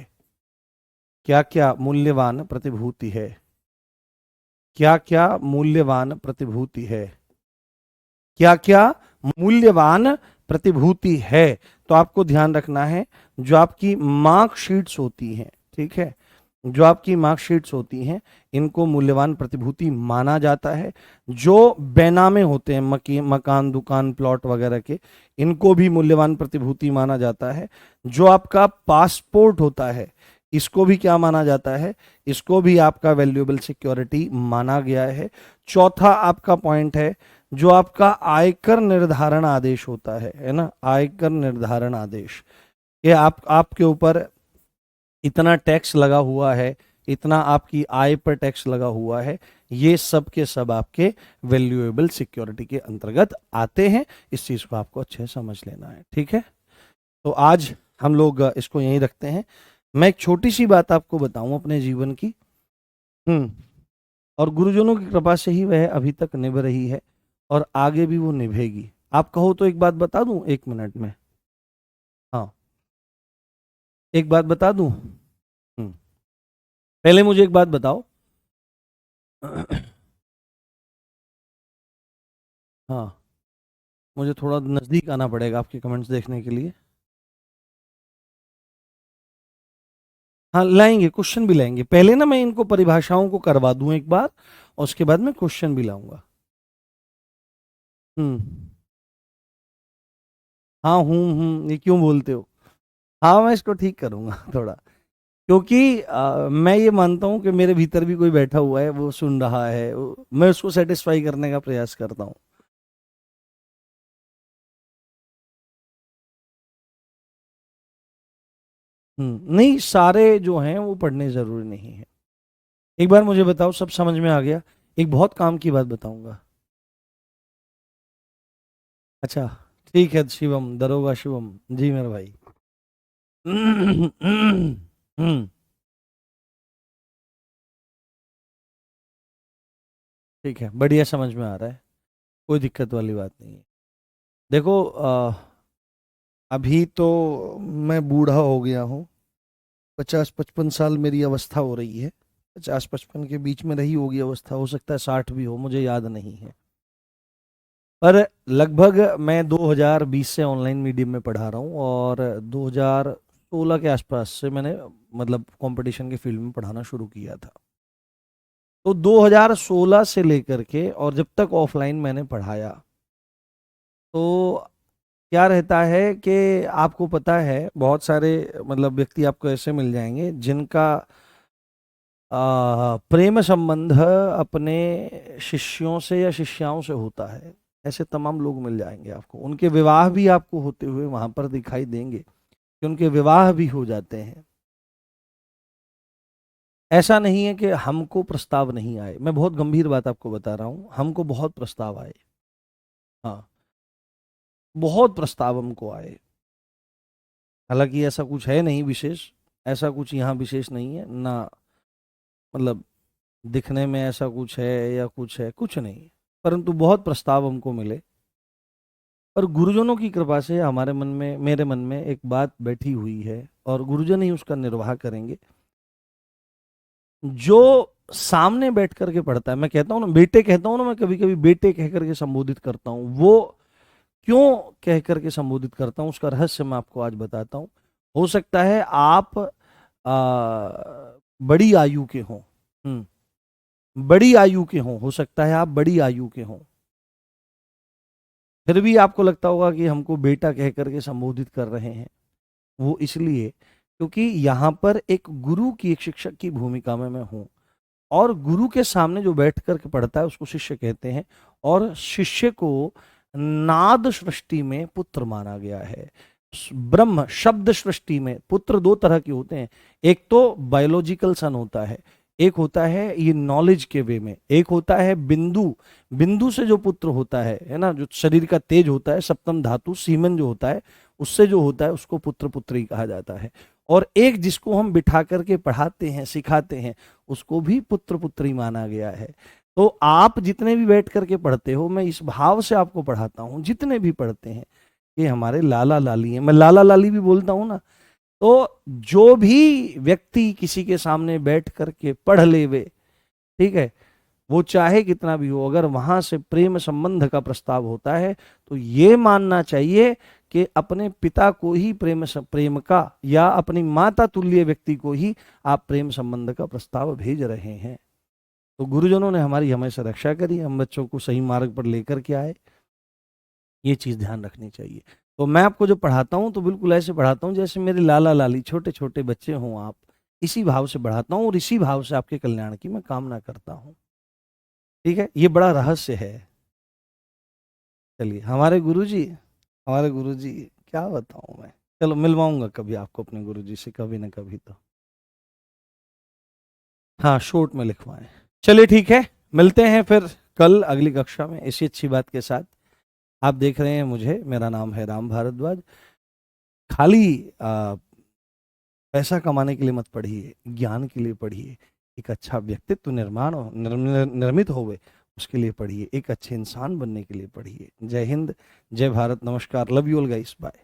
क्या क्या मूल्यवान प्रतिभूति है, क्या क्या मूल्यवान प्रतिभूति है, क्या क्या मूल्यवान प्रतिभूति है। तो आपको ध्यान रखना है, जो आपकी मार्कशीट्स होती हैं, ठीक है, जो आपकी मार्कशीट्स होती हैं, इनको मूल्यवान प्रतिभूति माना जाता है। जो बेनामे होते हैं, मकान, दुकान, प्लॉट वगैरह के, इनको भी मूल्यवान प्रतिभूति माना जाता है। जो आपका पासपोर्ट होता है, इसको भी क्या माना जाता है? इसको भी आपका वैल्यूएबल सिक्योरिटी माना गया है। चौथा आपका पॉइंट है, जो आपका आयकर निर्धारण आदेश होता है ना, आयकर निर्धारण आदेश। ये आपके ऊपर इतना टैक्स लगा हुआ है, इतना आपकी आय पर टैक्स लगा हुआ है, ये सब के सब आपके वैल्यूएबल सिक्योरिटी के अंतर्गत आते हैं। इस चीज को आपको अच्छे से समझ लेना है, ठीक है। तो आज हम लोग इसको यहीं रखते हैं। मैं एक छोटी सी बात आपको बताऊं अपने जीवन की, हम्म, और गुरुजनों की कृपा से ही वह अभी तक निभ रही है और आगे भी वो निभेगी। आप कहो तो एक बात बता दूं 1 मिनट में? हाँ, एक बात बता दूं। पहले मुझे एक बात बताओ। हाँ, मुझे थोड़ा नजदीक आना पड़ेगा आपके कमेंट्स देखने के लिए। हाँ लाएंगे, क्वेश्चन भी लाएंगे। पहले ना मैं इनको परिभाषाओं को करवा दूं एक बार, और उसके बाद मैं क्वेश्चन भी लाऊंगा। हम्म, हाँ ये क्यों बोलते हो? हाँ मैं इसको ठीक करूंगा थोड़ा, क्योंकि मैं ये मानता हूँ कि मेरे भीतर भी कोई बैठा हुआ है, वो सुन रहा है, मैं उसको सेटिस्फाई करने का प्रयास करता हूँ। नहीं, सारे जो हैं वो पढ़ने जरूरी नहीं है। एक बार मुझे बताओ, सब समझ में आ गया? एक बहुत काम की बात बताऊंगा। अच्छा, ठीक है शिवम, दरोगा शिवम जी मेरे भाई। ठीक है, बढ़िया समझ में आ रहा है, कोई दिक्कत वाली बात नहीं है। देखो अभी तो मैं बूढ़ा हो गया हूँ, 50-55 साल मेरी अवस्था हो रही है। 50-55 के बीच में रही होगी अवस्था, हो सकता है 60 भी हो, मुझे याद नहीं है। पर लगभग मैं 2020 से ऑनलाइन मीडियम में पढ़ा रहा हूँ, और 2016 के आसपास से मैंने मतलब कंपटीशन के फील्ड में पढ़ाना शुरू किया था। तो 2016 से लेकर के और जब तक ऑफलाइन मैंने पढ़ाया, तो क्या रहता है कि आपको पता है बहुत सारे मतलब व्यक्ति आपको ऐसे मिल जाएंगे जिनका प्रेम संबंध अपने शिष्यों से या शिष्याओं से होता है। ऐसे तमाम लोग मिल जाएंगे आपको, उनके विवाह भी आपको होते हुए वहां पर दिखाई देंगे कि उनके विवाह भी हो जाते हैं। ऐसा नहीं है कि हमको प्रस्ताव नहीं आए, मैं बहुत गंभीर बात आपको बता रहा हूं, हमको बहुत प्रस्ताव आए। हाँ, बहुत प्रस्ताव हमको आए। हालांकि ऐसा कुछ है नहीं विशेष, ऐसा कुछ यहाँ विशेष नहीं है ना, मतलब दिखने में ऐसा कुछ है या कुछ है, कुछ नहीं। परंतु बहुत प्रस्ताव हमको मिले, और गुरुजनों की कृपा से हमारे मन में, मेरे मन में एक बात बैठी हुई है, और गुरुजन ही उसका निर्वाह करेंगे। जो सामने बैठ करके पढ़ता है, मैं कहता हूँ ना बेटे, कहता हूँ ना, मैं कभी कभी बेटे कह करके संबोधित करता हूँ, वो क्यों कह करके संबोधित करता हूँ उसका रहस्य मैं आपको आज बताता हूँ। हो सकता है आप बड़ी आयु के हों, बड़ी आयु के हों, हो सकता है आप बड़ी आयु के हों, फिर भी आपको लगता होगा कि हमको बेटा कह करके संबोधित कर रहे हैं। वो इसलिए क्योंकि यहाँ पर एक गुरु की, एक शिक्षक की भूमिका में मैं हूँ, और गुरु के सामने जो बैठ करके पढ़ता है उसको शिष्य कहते हैं, और शिष्य को नाद सृष्टि में पुत्र माना गया है। ब्रह्म शब्द सृष्टि में पुत्र दो तरह के होते हैं, एक तो बायोलॉजिकल सन होता है, एक होता है ये नॉलेज के वे में, एक होता है बिंदु, बिंदु से जो पुत्र होता है ना, जो शरीर का तेज होता है, सप्तम धातु सीमन जो होता है, उससे जो होता है उसको पुत्र पुत्री कहा जाता है। और एक जिसको हम बिठा करके पढ़ाते हैं, सिखाते हैं, उसको भी पुत्र पुत्री माना गया है। तो आप जितने भी बैठ करके पढ़ते हो, मैं इस भाव से आपको पढ़ाता हूँ, जितने भी पढ़ते हैं ये हमारे लाला लाली हैं, मैं लाला लाली भी बोलता हूँ ना। तो जो भी व्यक्ति किसी के सामने बैठ करके पढ़ ले वे, ठीक है, वो चाहे कितना भी हो, अगर वहां से प्रेम संबंध का प्रस्ताव होता है तो ये मानना चाहिए कि अपने पिता को ही प्रेम का, या अपनी माता तुल्य व्यक्ति को ही आप प्रेम संबंध का प्रस्ताव भेज रहे हैं। तो गुरुजनों ने हमारी हमेशा रक्षा करी, हम बच्चों को सही मार्ग पर लेकर के आए, ये चीज ध्यान रखनी चाहिए। तो मैं आपको जो पढ़ाता हूँ तो बिल्कुल ऐसे पढ़ाता हूँ जैसे मेरे लाला लाली छोटे छोटे बच्चे हों आप, इसी भाव से पढ़ाता हूँ, और इसी भाव से आपके कल्याण की मैं कामना करता हूँ। ठीक है, ये बड़ा रहस्य है। चलिए, हमारे गुरुजी क्या बताऊं मैं, चलो मिलवाऊंगा कभी आपको अपने गुरुजी से, कभी ना कभी तो। हाँ, शॉर्ट में लिखवाएं। चलिए ठीक है, मिलते हैं फिर कल अगली कक्षा में इसी अच्छी बात के साथ। आप देख रहे हैं मुझे, मेरा नाम है राम भारद्वाज। खाली पैसा कमाने के लिए मत पढ़िए, ज्ञान के लिए पढ़िए, एक अच्छा व्यक्तित्व निर्माण निर्मित होवे उसके लिए पढ़िए, एक अच्छे इंसान बनने के लिए पढ़िए। जय हिंद, जय भारत, नमस्कार, love you all guys, bye.